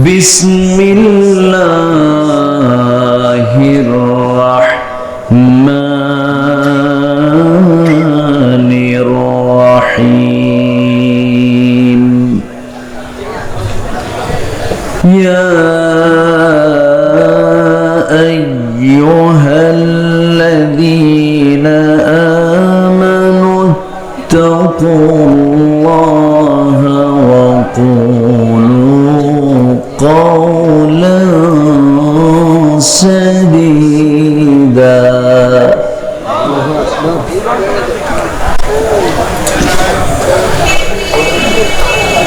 بسم الله الرحمن الرحيم يا أيها الذين آمنوا اتقوا الله وقولوا قولا سديدا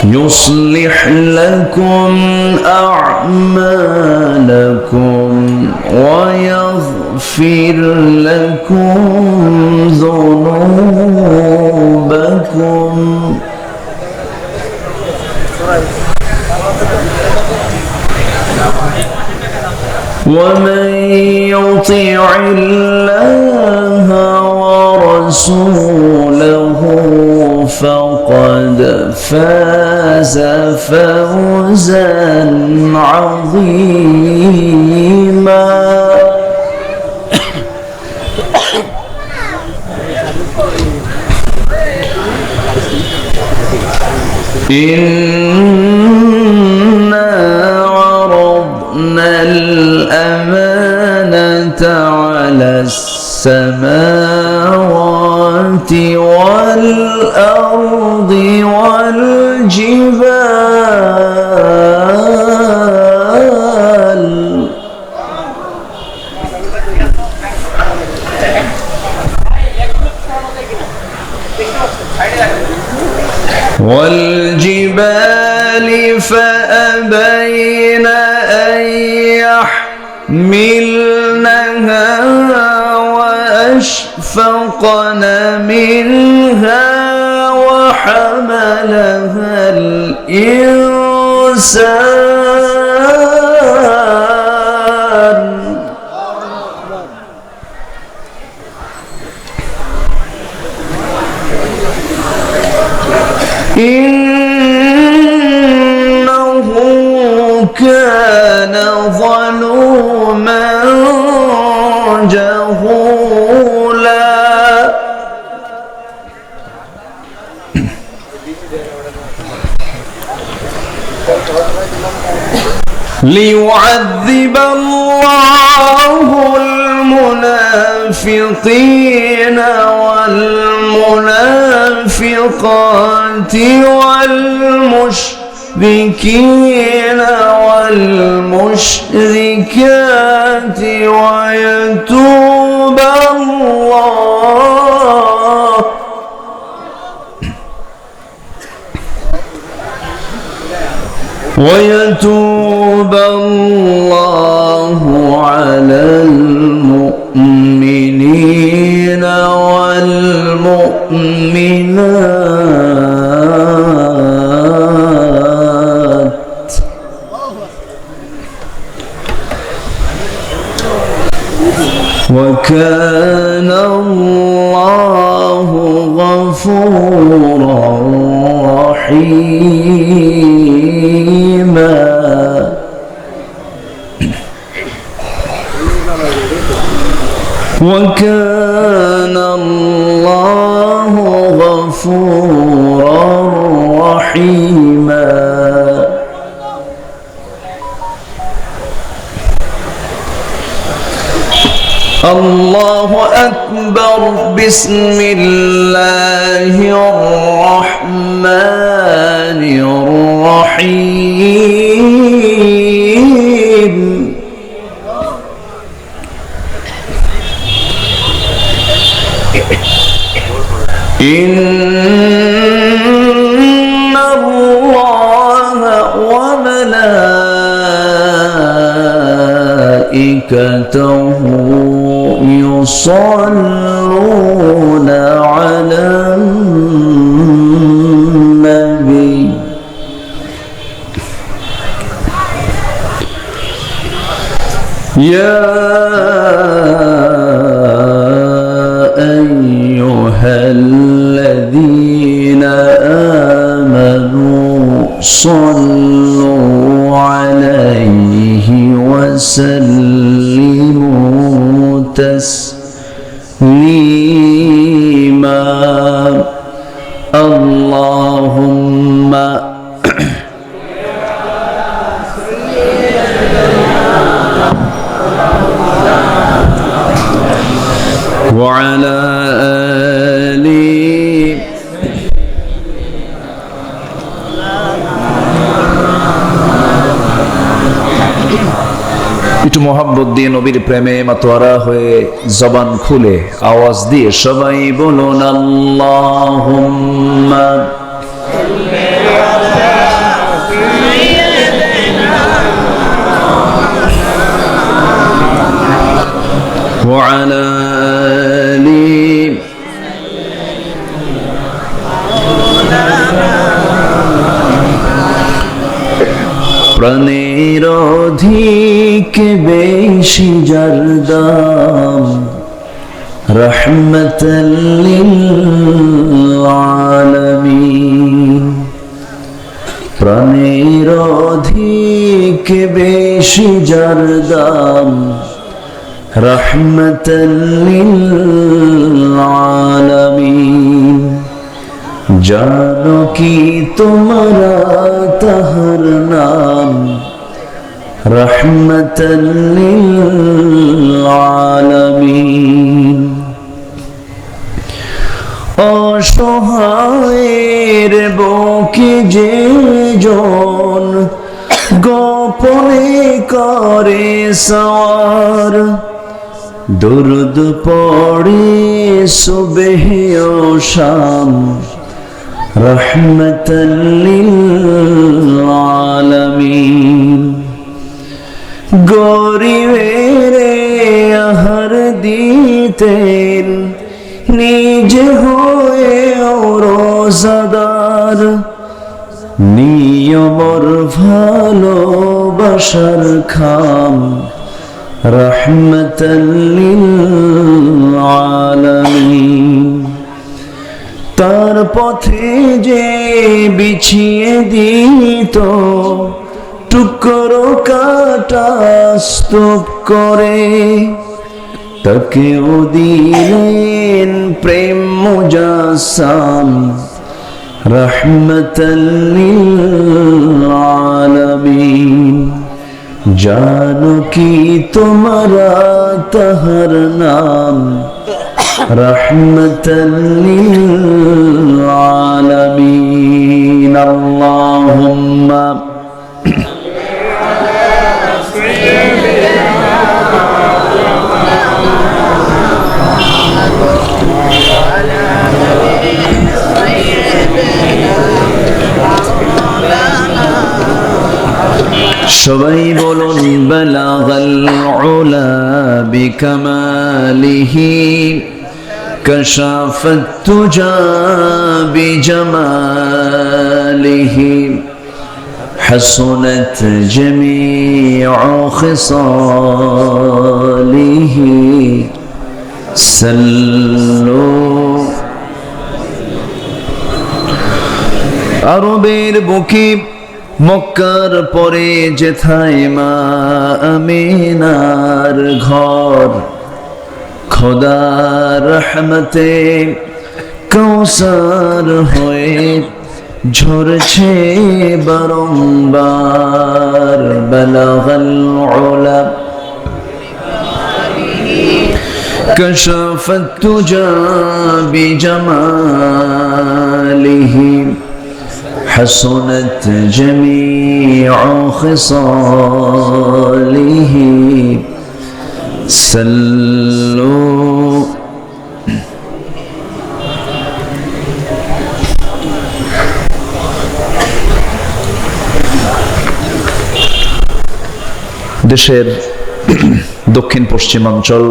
يصلح لكم أعمالكم ويغفر لكم ذنوبكم ومن يطع الله ورسوله فقد فاز فوزا عظيما إنا عرضنا الأمانة على السماوات والأرض والجبال فأبين أن يحملنها وأشفقن منها وحملها الإنسان إنه كان ظلوما جهولا ليعذب الله المنافقين والمنافقات والمشركين والمشركات ويتوب الله على المؤمنين والمؤمنات وكان الله غفورا رحيما وكان الله غفورا رحيما الله أكبر بسم الله الرحمن الرحيم إن الله وملائكته يصلون على النبي يا أيها الذين آمنوا صلوا عليه وسلموا تسليما اللهم وعلى آل একটু মোহাম্মত দিয়ে নবীর প্রেমে মাতোয়ারা হয়ে জবান খুলে আওয়াজ দিয়ে সবাই বলুন আল্লাহুম্মা وعلى آل প্রাণের অধিক বেশি যার দাম রহমতাল লিল আলামিন প্রাণের অধিক বেশি যার দাম রহমতাল লিল আলামিন জানো কি তোমরা তাহার নাম রহমতাল লিল আলামিন অসহায়ের বুকে যে জন গোপনে করে সওয়ার দুরুদ পড়ে সুবহ ও শাম রহমতাল লিল আলামিন গরিবের আহার দিতেন নিজে হয়ে রোজাদার নিয়মর ভালোবাসার খাম রহমতাল লিল আলামিন তার পথে যে বিছিয়ে দিত টুকরো কাটা স্তূপ করে তাকেও দিলেন প্রেম মুজাসসাম রহমতাল লিল আলামিন জানো কি তোমরা তাহার নাম রহমতাল লিল আলামিন আল্লাহুম্মা সবাই বলুন বালাগাল উলা বিকামালিহি কাশাফাত তুজা বিজামালিহি হাসুনাত জামিউ খিসালিহি সাল্লু আরবের বুকে মক্কার পরে যেথায় মা আমিনার ঘর খোদার রহমতে কৌসার হয়ে ঝরছে বারংবার বালাগাল উলা কাশাফাত তুজা বিজামালিহি حسنت جميع خصاله سلوا দেশের দক্ষিণ পশ্চিমাঞ্চল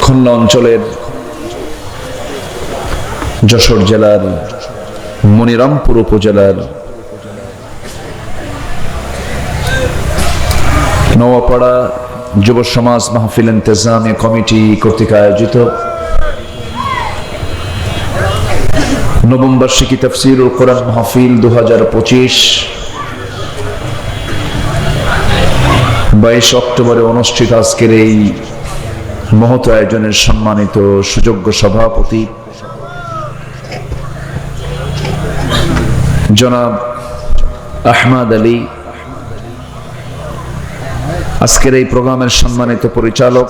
খুলনা অঞ্চলের যশোর জেলার মনিরামপুর উপজেলার নওয়াপাড়া যুব সমাজ মাহফিল ইন্তেজামিয়া কমিটি কর্তৃক আয়োজিত নবম বার্ষিকী তাফসীরুল কোরআন মাহফিল 2025 22 অক্টোবরে অনুষ্ঠিত আজকের এই মহৎ আয়োজনের সম্মানিত সুযোগ্য সভাপতি জনাব আহমদ আলী, আজকের এই প্রোগ্রামের সম্মানিত পরিচালক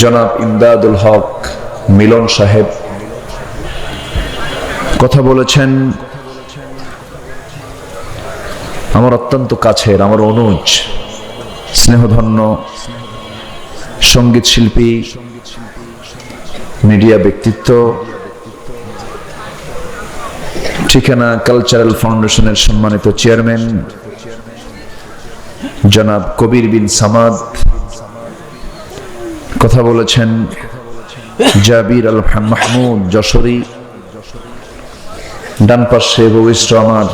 জনাব ইমদাদুল হক মিলন সাহেব, কথা বলেছেন আমার অত্যন্ত কাছের, আমার অনুজ, স্নেহধন্য সঙ্গীত শিল্পী, মিডিয়া ব্যক্তিত্ব, ঠিকানা কালচারাল ফাউন্ডেশনের সম্মানিত চেয়ারম্যান জনাব কবির বিন সামাদ, কথা বলেছেন জাবির আল মাহমুদ যশোরী, ডান পাশে ভবিষ্ঠ আমার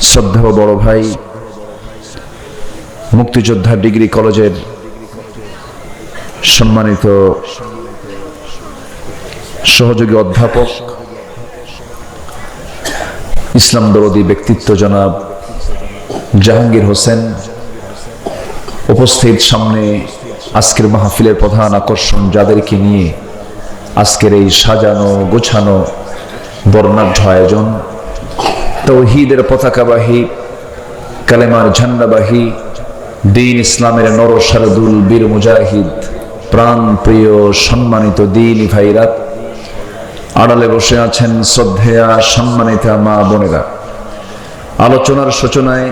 শ্রদ্ধেয় বড় ভাই মুক্তিযোদ্ধা ডিগ্রি কলেজের সম্মানিত সহযোগী অধ্যাপক, ইসলাম দরদী ব্যক্তিত্ব জনাব জাহাঙ্গীর হোসেন, উপস্থিত সামনে আজকের মাহফিলের প্রধান আকর্ষণ যাদেরকে নিয়ে আজকের এই সাজানো গোছানো বর্ণাঢ্য আয়োজন, তাওহীদের পতাকাবাহী, কালেমার ঝান্ডাবাহী, দ্বীন ইসলামের নরসারদুল বীর মুজাহিদ, প্রাণ প্রিয় সম্মানিত দ্বীনী ভাইরা, আড়ালে বসে আছেন শ্রদ্ধেয়া সম্মানিতা মা বোনেরা। আলোচনার সূচনায়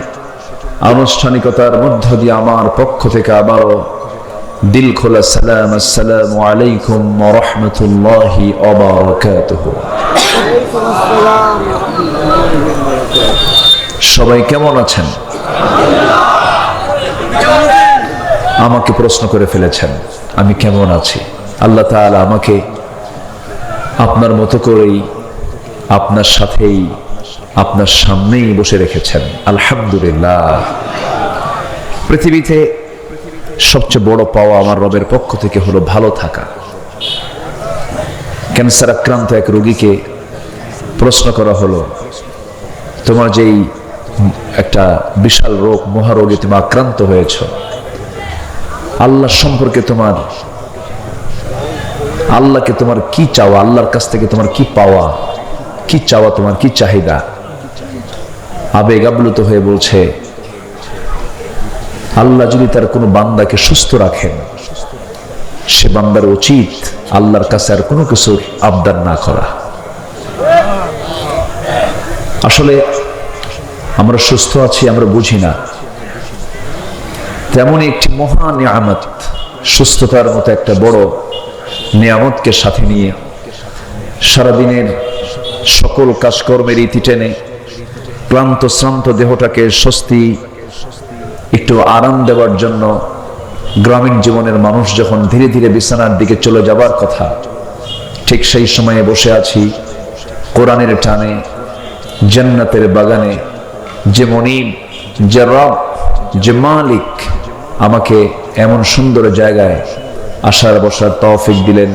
আনুষ্ঠানিকতার মধ্য দিয়ে আমার পক্ষ থেকে আবারও দিল খোলা সালাম, আসসালামু আলাইকুম ওয়া রাহমাতুল্লাহি ওয়া বারাকাতুহু। সবাই কেমন আছেন? আমাকে প্রশ্ন করে ফেলেছেন আমি কেমন আছি। আল্লাহ তাআলা আমাকে আপনার মতো করেই আপনার সাথেই আপনার সামনেই বসে রেখেছেন, আলহামদুলিল্লাহ। পৃথিবীতে সবচেয়ে বড় পাওয়া আমার রবের পক্ষ থেকে হলো ভালো থাকা। ক্যান্সার আক্রান্ত এক রোগীকে প্রশ্ন করা হলো, তোমার যেই একটা বিশাল রোগ, মহারোগে তুমি আক্রান্ত হয়েছ, আল্লাহ সম্পর্কে তোমার, আল্লাহকে তোমার কি চাওয়া, আল্লাহর কাছ থেকে তোমার কি পাওয়া, কি চাওয়া, তোমার কি চাহিদা? আবেগ আপ্লুত হয়ে বলছে, আল্লাহ যদি তার কোনো বান্দাকে সুস্থ রাখেন, সে বান্দার উচিত আল্লাহর কাছে আর কোনো কিছুর আবদার না করা। আসলে আমরা সুস্থ আছি, আমরা বুঝি না, তেমনই একটি মহা নিয়ামত, সুস্থতার মতো একটা বড় নিয়ামতকে সাথে নিয়ে সারাদিনের সকল কাজকর্মের ইতি টেনে ক্লান্ত শ্রান্ত দেহটাকে স্বস্তি, একটু আরাম দেওয়ার জন্য গ্রামীণ জীবনের মানুষ যখন ধীরে ধীরে বিছানার দিকে চলে যাবার কথা, ঠিক সেই সময়ে বসে আছি কোরআনের টানে, জান্নাতের বাগানে। যে মনিব, যে রব, যে মালিক আমাকে এমন সুন্দর জায়গায় আসার বসার তৌফিক দিলেন,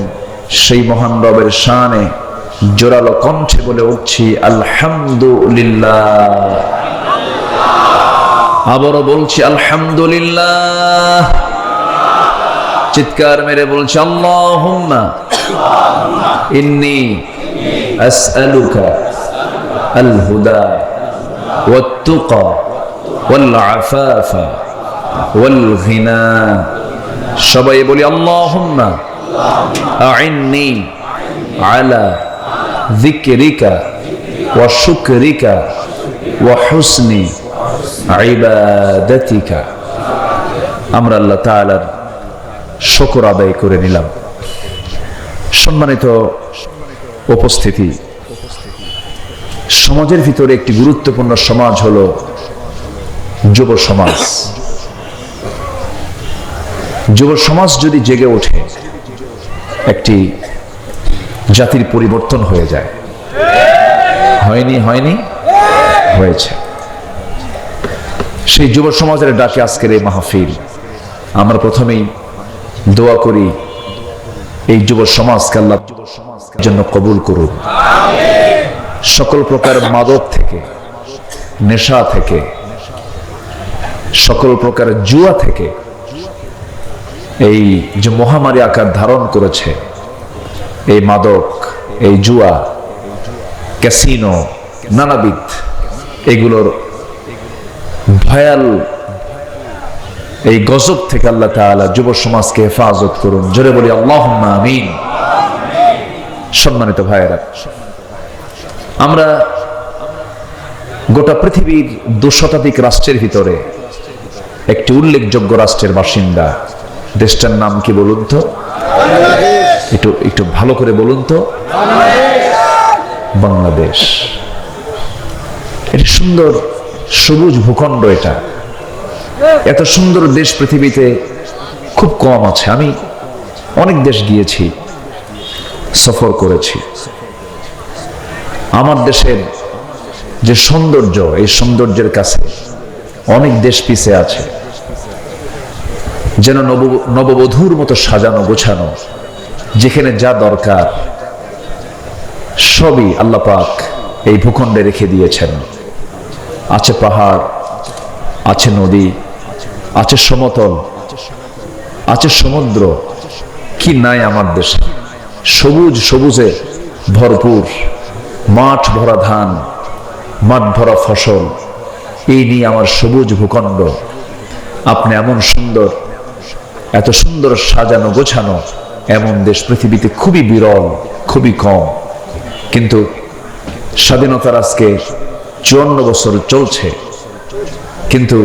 সেই মহান রবের শানে জোরালো কণ্ঠে বলে উঠছি আলহামদুলিল্লাহ। আবারও বলছি আলহামদুলিল্লাহ। চিৎকার মেরে বলছি আল্লাহুম্মা ইন্নী আসআলুকা আল হুদা ওয়াত তুকা ওয়াল আফাফা ওয়াল গিনা। সবাই বলি আল্লাহুম্মা আইন্নি আলা যিকরিকা ওয়া শুকরিকা ওয়া হুসনি ইবাদাতিকা। আমরা আল্লাহ তাআলার শুকর আদায় করে নিলাম। সম্মানিত উপস্থিতি, সমাজের ভিতরে একটি গুরুত্বপূর্ণ সমাজ হলো যুব সমাজ। যুব সমাজ যদি জেগে ওঠে, একটি জাতির পরিবর্তন হয়ে যায়। হয়নি? হয়েছে। সেই যুব সমাজের ডাকে আজকের এই মাহফিল। আমরা প্রথমেই দোয়া করি এই যুব সমাজকে আল্লাহ জন্য কবুল করুন। সকল প্রকার মাদক থেকে, নেশা থেকে, সকল প্রকার জুয়া থেকে, এই যে মহামারী আকার ধারণ করেছে এই মাদক, এই জুয়া, ক্যাসিনো, নানাবিধ এগুলোর ভয়াল এই গজব থেকে আল্লাহ তাআলা যুব সমাজকে হেফাজত করুন। জোরে বলি আল্লাহুম্মা আমিন। সম্মানিত ভাইয়েরা, আমরা গোটা পৃথিবীর 200 শতাধিক রাষ্ট্রের ভিতরে একটি উল্লেখযোগ্য রাষ্ট্রের বাসিন্দা। দেশটার নাম কি বলুন তো? একটু ভালো করে বলুন তো। বাংলাদেশ। এটি সুন্দর সবুজ ভূখণ্ড। এটা এত সুন্দর দেশ পৃথিবীতে খুব কম আছে। আমি অনেক দেশ গিয়েছি, সফর করেছি। আমার দেশের যে সৌন্দর্য, এই সৌন্দর্যের কাছে অনেক দেশ পিছে আছে। যেন নববধূর মতো সাজানো গোছানো, যেখানে যা দরকার সবই আল্লাহ পাক এই ভূখণ্ডে রেখে দিয়েছেন। আছে পাহাড়, আছে নদী, আছে সমতল, আছে সমুদ্র। কি নাই আমার দেশে? সবুজ সবুজে ভরপুর, মাঠ ভরা ধান, মাঠ ভরা ফসল, এই নিয়ে আমার সবুজ ভূখণ্ড। আপনি এমন সুন্দর, এত সুন্দর সাজানো গোছানো এমন দেশ পৃথিবীতে খুবই বিরল, খুবই কম। কিন্তু স্বাধীনতার আজকে 54 বছর চলছে, কিন্তু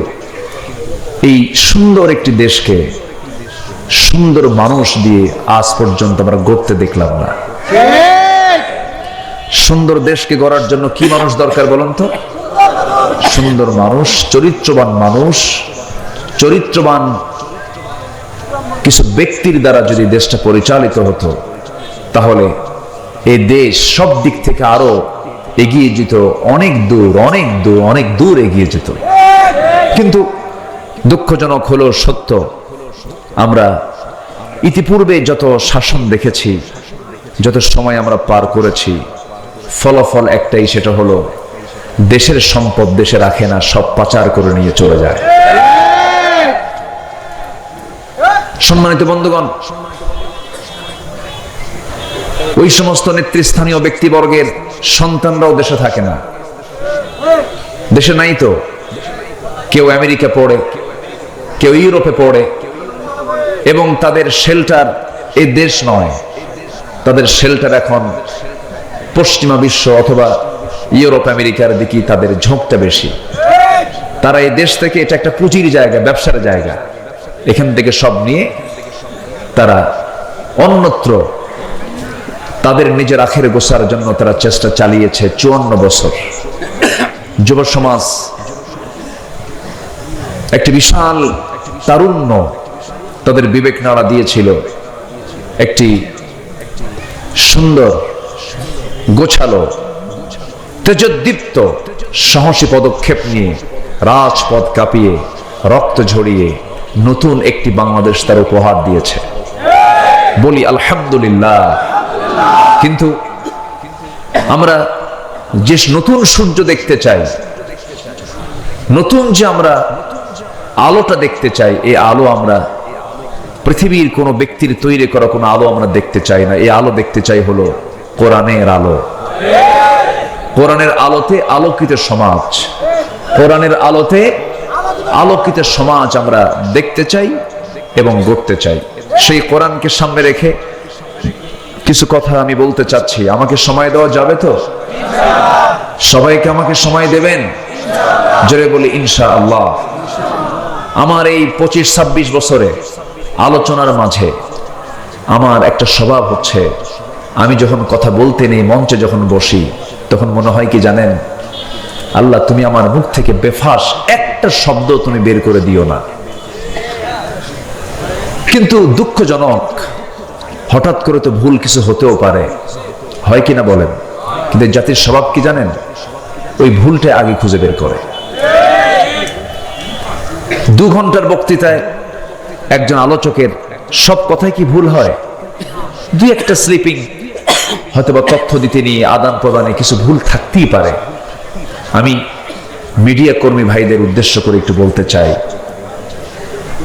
এই সুন্দর একটি দেশকে সুন্দর মানুষ দিয়ে আজ পর্যন্ত আমরা গড়তে দেখলাম না। সুন্দর দেশকে গড়ার জন্য কি মানুষ দরকার বলুন তো? সুন্দর মানুষ, চরিত্রবান মানুষ। চরিত্রবান কিছু ব্যক্তির দ্বারা যদি দেশটা পরিচালিত হতো, তাহলে এই দেশ সব দিক থেকে আরো এগিয়ে যেত, অনেক দূর, অনেক দূর, অনেক দূর এগিয়ে যেত। কিন্তু দুঃখজনক হলো সত্য, আমরা ইতিপূর্বে যত শাসন দেখেছি, যত সময় আমরা পার করেছি, ফলাফল একটাই, সেটা হলো দেশের সম্পদ দেশে রাখে না, সব পাচার করে নিয়ে চলে যায়। সম্মানিত বন্ধুগণ, ওই সমস্ত নেতৃস্থানীয় ব্যক্তিবর্গের সন্তানরাও দেশে থাকে না। দেশে নাই তো। কেউ আমেরিকা পড়ে, কেউ ইউরোপে পড়ে, এবং তাদের শেল্টার এই দেশ নয়, তাদের শেল্টার এখন পশ্চিমা বিশ্ব অথবা ইউরোপ আমেরিকার দিকে তাদের ঝোঁকটা বেশি। তারা এই দেশ থেকে, এটা একটা পুঁজির জায়গা, ব্যবসার জায়গা, এখান থেকে সব নিয়ে তারা অন্যত্র তাদের নিজের আখের গোছার জন্য তারা চেষ্টা চালিয়েছে 54 বছর। যুব সমাজ একটি বিশাল তারুণ্য তাদের বিবেক নাড়া দিয়েছিল, একটি সুন্দর গোছালো তেজোদ্দীপ্ত সাহসী পদক্ষেপ নিয়ে রাজপথ কাঁপিয়ে রক্ত ঝরিয়ে নতুন একটি বাংলাদেশ তার উপহার দিয়েছে। বলি আলহামদুলিল্লাহ। কিন্তু আমরা যে নতুন সূর্য দেখতে চাই, নতুন যে আমরা আলোটা দেখতে চাই, এই আলো আমরা পৃথিবীর কোন ব্যক্তির তৈরি করা কোন আলো আমরা দেখতে চাই না। এই আলো দেখতে চাই হলো কোরআনের আলো। কোরআনের আলোতে আলোকিত সমাজ, কোরআনের আলোতে আলোকিত সমাজ আমরা দেখতে চাই এবং গড়তে চাই। সেই কোরআনকে সামনে রেখে কিছু কথা আমি বলতে চাচ্ছি। আমাকে সময় দেওয়া যাবে তো? সবাইকে আমাকে সময় দেবেন? জোরে বলি ইনশাআল্লাহ। আমার এই 25-26 বছরে আলোচনার মাঝে আমার একটা স্বভাব হচ্ছে, আমি যখন কথা বলতে নেই, মঞ্চে যখন বসি, তখন মনে হয় কি জানেন, আল্লাহ তুমি আমার মুখ থেকে বেফাস একটা শব্দ তুমি বের করে দিও না। কিন্তু দুঃখজনক, হঠাৎ করে তো ভুল কিছু হতেও পারে, হয় কিনা বলেন? কিন্তু জাতির স্বভাব কি জানেন? ওই ভুলটা আগে খুঁজে বের করে। 2 ঘন্টার বক্তৃতায় একজন আলোচকের সব কথাই কি ভুল হয়? 2 একটা স্লিপিং হয়তোবা তথ্য দিতে নিয়ে আদান প্রদানে কিছু ভুল থাকতেই পারে। আমি মিডিয়া কর্মী ভাইদের উদ্দেশ্য করে একটু বলতে চাই,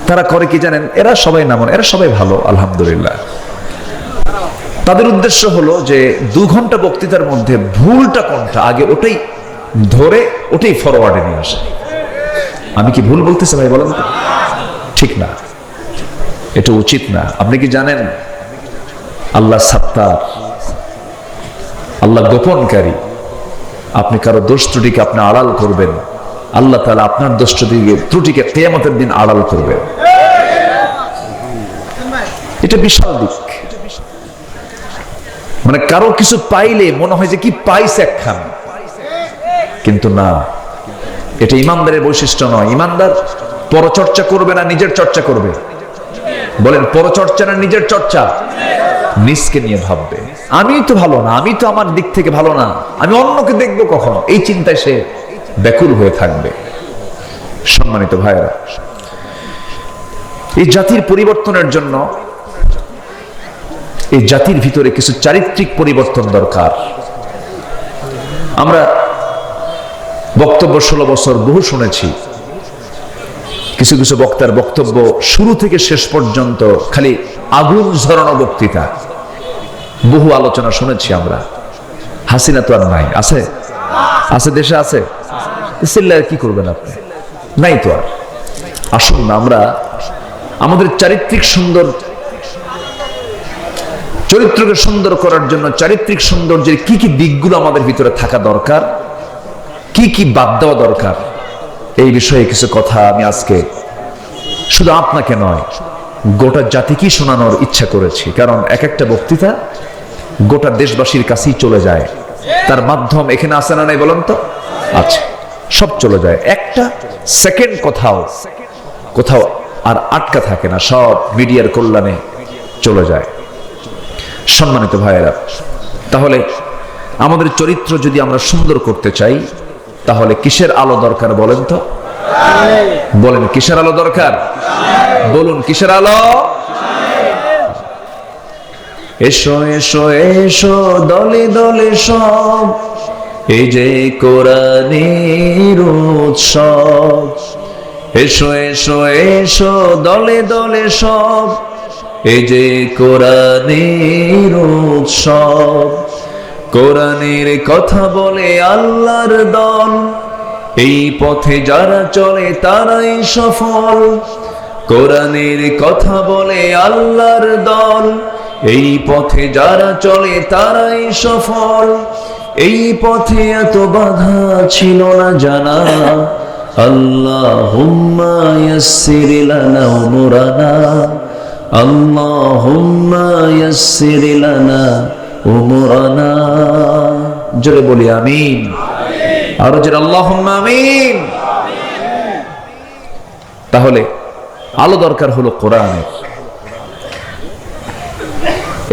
তারা করে কি জানেন, এরা সবাই নামন, এরা সবাই ভালো আলহামদুলিল্লাহ। তাদের উদ্দেশ্য হলো যে 2 ঘন্টা বক্তৃতার মধ্যে ভুলটা কোনটা আগে ওটাই ধরে ওটাই ফরওয়ার্ডে নিয়ে আসে। আমি কি ভুল বলতেছি ভাই বলেন তো? ঠিক না, এটা উচিত না। আপনি কি জানেন আল্লাহ সাত্তার, আল্লাহ গোপনকারী। আপনি কারো দোষ ত্রুটিকে আপনি আড়াল করবেন, আল্লাহ তাআলা আপনার দোষ ত্রুটিকে কিয়ামতের দিন আড়াল করবেন। এটা বিশাল দিক। মানে কারো কিছু পাইলে মনে হয় যে কি পাইছে একখান, কিন্তু না, এটা ইমানদারের বৈশিষ্ট্য নয়। ইমানদার পরচর্চা করবে না নিজের চর্চা করবে? বলেন, পরচর্চা না নিজের চর্চা? নিজকে নিয়ে ভাববে, আমি তো ভালো না, আমি তো আমার দিক থেকে ভালো না, আমি অন্যকে দেখবো কখন, এই চিন্তায় সে ব্যাকুল হয়ে থাকবে। সম্মানিত ভাইরা, এই জাতির পরিবর্তনের জন্য এই জাতির ভিতরে কিছু চারিত্রিক পরিবর্তন দরকার। আমরা বক্তব্য 16 বছর বহু শুনেছি। কিছু কিছু বক্তার বক্তব্য শুরু থেকে শেষ পর্যন্ত খালি আগুন ঝরানো বক্তৃতা, বহু আলোচনা শুনেছি আমরা। হাসিনা তো আর নাই, আছে? আছে, দেশে আছে। চিল্লায় কি করবেন আপনি? নাই তো আর। আসুন না, আমরা আমাদের চারিত্রিক চরিত্রকে সুন্দর করার জন্য চারিত্রিক সৌন্দর্যের কি কি দিকগুলো আমাদের ভিতরে থাকা দরকার, কি কি বাদ দেওয়া দরকার, এই বিষয়ে কিছু কথা আমি আজকে শুধু আপনাকে নয় গোটা জাতিকেই শোনানোর ইচ্ছা করেছি। কারণ এক একটা বক্তৃতা গোটা দেশবাসীর কাছেই চলে যায়। তার মাধ্যম এখানে আছে না নাই বলেন তো? আচ্ছা, সব চলে যায়। একটা সেকেন্ড কোথাও আর আটকা থাকে না, সব মিডিয়ার কল্যাণে চলে যায়। সম্মানিত ভাইয়েরা, তাহলে আমাদের চরিত্র যদি আমরা সুন্দর করতে চাই, তাহলে কিসের আলো দরকার বলেন তো? বলেন, কিসের আলো দরকার? বলুন, কিসের আলো? এসো এসো এসো দলে দলে সব, এই যে কোরআনের উৎসব। এসো এসো এসো দলে দলে সব, এই যে কোরআনের উৎসব। কোরআনের কথা বলে আল্লাহর দল, এই পথে যারা চলে তারাই সফল। কোরআনের কথা বলে আল্লাহর দল, এই পথে যারা চলে তারাই সফল। এই পথে এত বাধা ছিল না জানা, আল্লাহুম্মা ইয়াসসির লানা উমুরানা, আল্লাহুম্মা ইয়াসসির লানা উমুরানা। জোরে বলি আমিন। আরো জোরে আল্লাহুম্মা আমিন। তাহলে আলো দরকার হলো কোরআনের।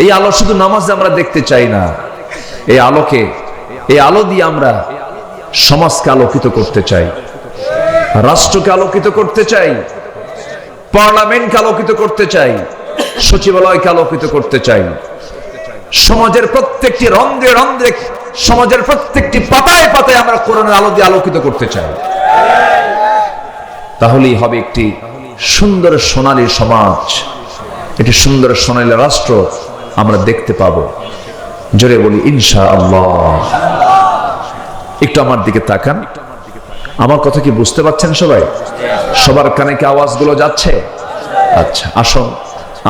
এই আলো শুধু নামাজে আমরা দেখতে চাই না, এই আলো দিয়ে আমরা সমাজকে আলোকিত করতে চাই, রাষ্ট্রকে আলোকিত করতে চাই, পার্লামেন্টকে আলোকিত করতে চাই, সচিবালয়কে আলোকিত করতে চাই, সমাজের প্রত্যেকটি রন্ধ্রে রন্ধ্রে, সমাজের প্রত্যেকটি পাতায় পাতায় আমরা কোরআনের আলো দিয়ে আলোকিত করতে চাই। তাহলেই হবে একটি সুন্দর সোনালী সমাজ, একটি সুন্দর সোনালী রাষ্ট্র আমরা দেখতে পাবো। জোরে বলি ইনশাআল্লাহ। একটু আমার দিকে তাকান, আমার কথা কি বুঝতে পারছেন সবাই? সবার কানে কি আওয়াজগুলো যাচ্ছে? আচ্ছা, আসুন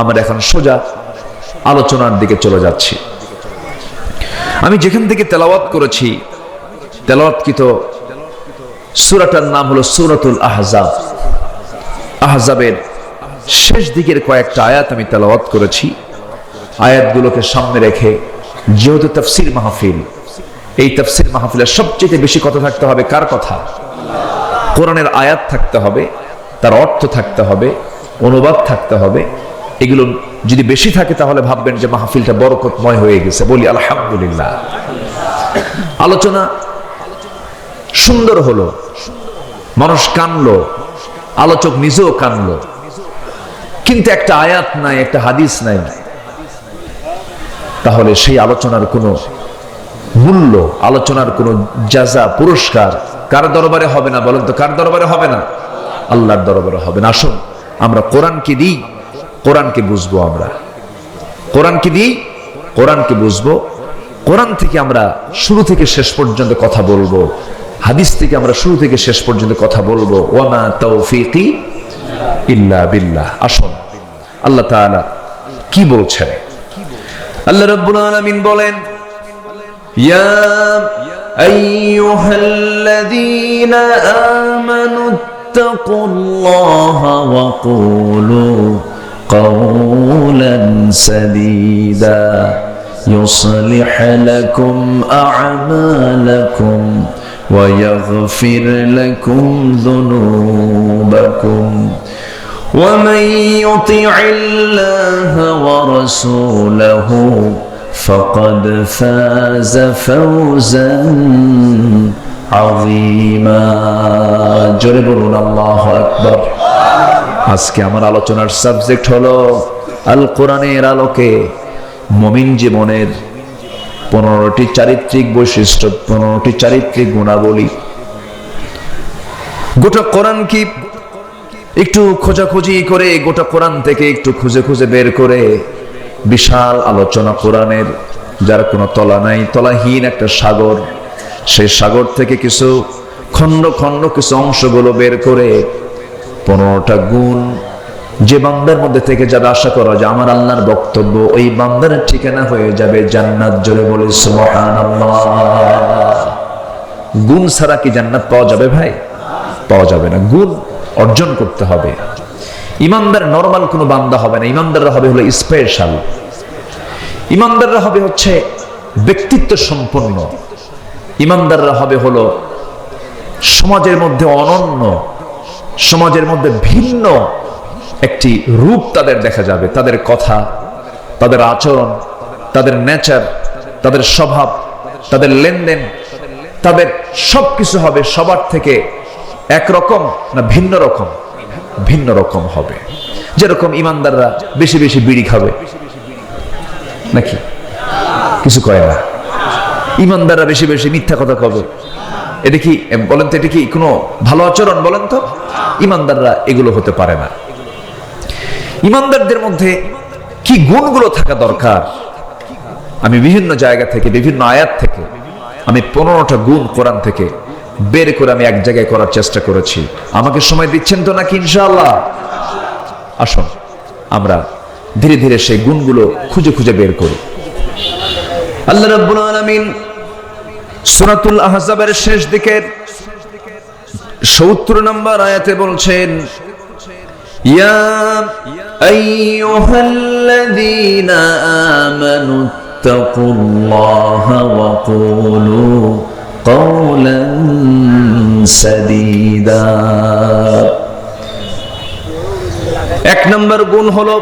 আমরা এখন সোজা আলোচনার দিকে চলে যাচ্ছি। আমি যেখান থেকে তেলাওয়াত করেছি, তেলাওয়াতকৃত সূরাটার নাম হলো সূরাতুল আহজাব। আহজাবের শেষ দিকের কয়েকটা আয়াত আমি তেলাওয়াত করেছি। আয়াতগুলোকে সামনে রেখে, যেহেতু তাফসীর মাহফিল, এই তাফসীর মাহফিলের সবচেয়ে বেশি কথা থাকতে হবে কার কথা? কোরআনের আয়াত থাকতে হবে, তার অর্থ থাকতে হবে, অনুবাদ থাকতে হবে। এগুলো যদি বেশি থাকে তাহলে ভাববেন যে মাহফিলটা বরকতময় হয়ে গেছে। বলি আলহামদুলিল্লাহ। আলোচনা সুন্দর হলো, মানুষ কানলো, আলোচক নিজেও কানলো, কিন্তু একটা আয়াত নাই, একটা হাদিস নাই। তাহলে সেই আলোচনার কোনো মূল্য, আলোচনার কোনো জাযা, পুরস্কার কার দরবারে হবে না? বলেন তো, কার দরবারে হবে না? আল্লাহর দরবারে হবে না। আসুন আমরা কোরআনকে দিই, কোরআনকে বুঝবো। আমরা কোরআনকে দিই, কোরআনকে বুঝবো। কোরআন থেকে আমরা শুরু থেকে শেষ পর্যন্ত কথা বলবো, হাদিস থেকে আমরা শুরু থেকে শেষ পর্যন্ত কথা বলবো। ওয়ামা তাওফীকি ইল্লা বিল্লাহ। আসুন আল্লাহ তাআলা কি বলছেন? আল্লাহ রাব্বুল আলামিন বলেন, ইয়া আইয়ুহাল্লাযীনা আমানু ইত্তাকুল্লাহা ওয়া কুলু قولا سديدا يصلح لكم أعمالكم ويغفر لكم ذنوبكم ومن يطع الله ورسوله فقد فاز فوزا عظيما جربوا الله أكبر। আজকে আমার আলোচনার সাবজেক্ট হলো আল কোরআনের আলোকে মুমিন জীবনের 15টি চারিত্রিক বৈশিষ্ট্য, 15টি চারিত্রিক গুণাবলী। গোটা কোরআন কি একটু খোঁজাখুঁজি করে, গোটা কোরআন থেকে একটু খুঁজে খুঁজে বের করে বিশাল আলোচনা কোরআনের, যার কোনো তলা নাই, তলাহীন একটা সাগর। সেই সাগর থেকে কিছু খণ্ড খণ্ড কিছু অংশগুলো বের করে 15টা গুণ যে বান্দার মধ্যে থেকে যাবে, আশা করা যে আমার আল্লাহর বক্তব্য ওই বান্দার ঠিকানা হয়ে যাবে জান্নাত। জোরে বলি সুবহানাল্লাহ। গুণ ছাড়া কি জান্নাত পাওয়া যাবে ভাই? পাওয়া যাবে না। গুণ অর্জন করতে হবে। ইমানদার নরমাল কোনো বান্দা হবে না। ইমানদাররা হবে হলো স্পেশাল। ইমানদাররা হবে হচ্ছে ব্যক্তিত্ব সম্পন্ন। ইমানদাররা হবে হলো সমাজের মধ্যে অনন্য, সমাজের মধ্যে ভিন্ন একটি রূপ তাদের দেখা যাবে। তাদের কথা, তাদের আচরণ, তাদের নেচার, তাদের স্বভাব, তাদের লেনদেন, তাদের সবকিছু হবে সবার থেকে একরকম না ভিন্ন রকম? ভিন্ন রকম হবে। যেরকম ইমানদাররা বেশি বেশি বিড়ি খাবে নাকি? কিছু কয় না। ইমানদাররা বেশি বেশি মিথ্যা কথা কবে। এটা কি বলেন তো, এটা কি কোনো ভালো আচরণ? বলেন তো। ইমানদাররা এগুলো হতে পারে না। ইমানদারদের মধ্যে কি গুণগুলো থাকা দরকার? আমি বিভিন্ন জায়গা থেকে, বিভিন্ন আয়াত থেকে আমি 15টা গুণ কোরআন থেকে বের করে আমি এক জায়গায় করার চেষ্টা করেছি। আমাকে সময় দিচ্ছেন তো নাকি? ইনশাআল্লাহ। আসুন আমরা ধীরে ধীরে সেই গুণগুলো খুঁজে খুঁজে বের করি। আল্লাহ রাব্বুল আলামিন সূরাতুল আহজাবের শেষ দিকের 70 নম্বর আয়াতে বলছেন, ইয়া আইয়ুহাল্লাযীনা আমানু ইত্তাকুল্লাহা ওয়া কুলু কওলান সাদীদা। এক নম্বর গুণ হলো,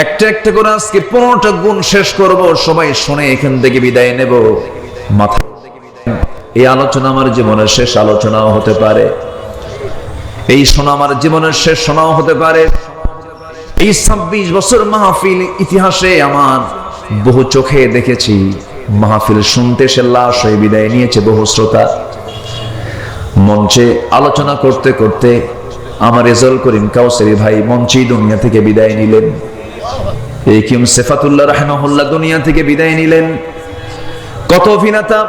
একটা একটা করে আজকে 15টা গুণ শেষ করব। সবাই শুনে এখান থেকে বিদায় নেব। মাথা এই আলোচনা আমার জীবনের শেষ আলোচনাও হতে পারে। এই শোনা আমার জীবনের শেষ শোনাও হতে পারে। এই 26 বছর মাহফিল ইতিহাসে আমার বহু চোখে দেখেছি মাহফিল শুনতে সে লাশ হয়ে বিদায় নিয়েছে বহু শ্রোতা। মঞ্চে আলোচনা করতে করতে আমার রেজাউল করিম কাউসারী ভাই মঞ্চেই দুনিয়া থেকে বিদায় নিলেন। এই কিম সেফাতুল্লাহ রাহিমাহুল্লাহ দুনিয়া থেকে বিদায় নিলেন। কত অভিনেতা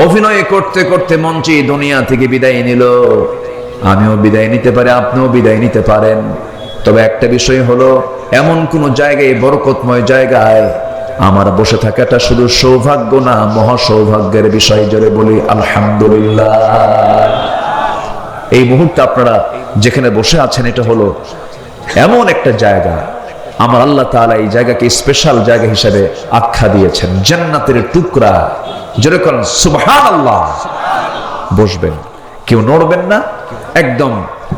অভিনয় করতে করতে মঞ্চে দুনিয়া থেকে বিদায় নিল। আমিও বিদায় নিতে পারি, আপনিও বিদায় নিতে পারেন। তবে একটা বিষয় হলো, এমন কোন জায়গায়, বরকতময় জায়গায় আমার বসে থাকাটা শুধু সৌভাগ্য না, মহা সৌভাগ্যের বিষয়। জোরে বলি আলহামদুলিল্লাহ। এই মুহূর্তে আপনারা যেখানে বসে আছেন, এটা হলো এমন একটা জায়গা, আমার আল্লাহ তাআলা এই জায়গাকে স্পেশাল জায়গা হিসেবে আখ্যা দিয়েছেন, জান্নাতের টুকরা। জোরে করেন সুবহানাল্লাহ। বসবেন, কেউ নড়বেন না। একদম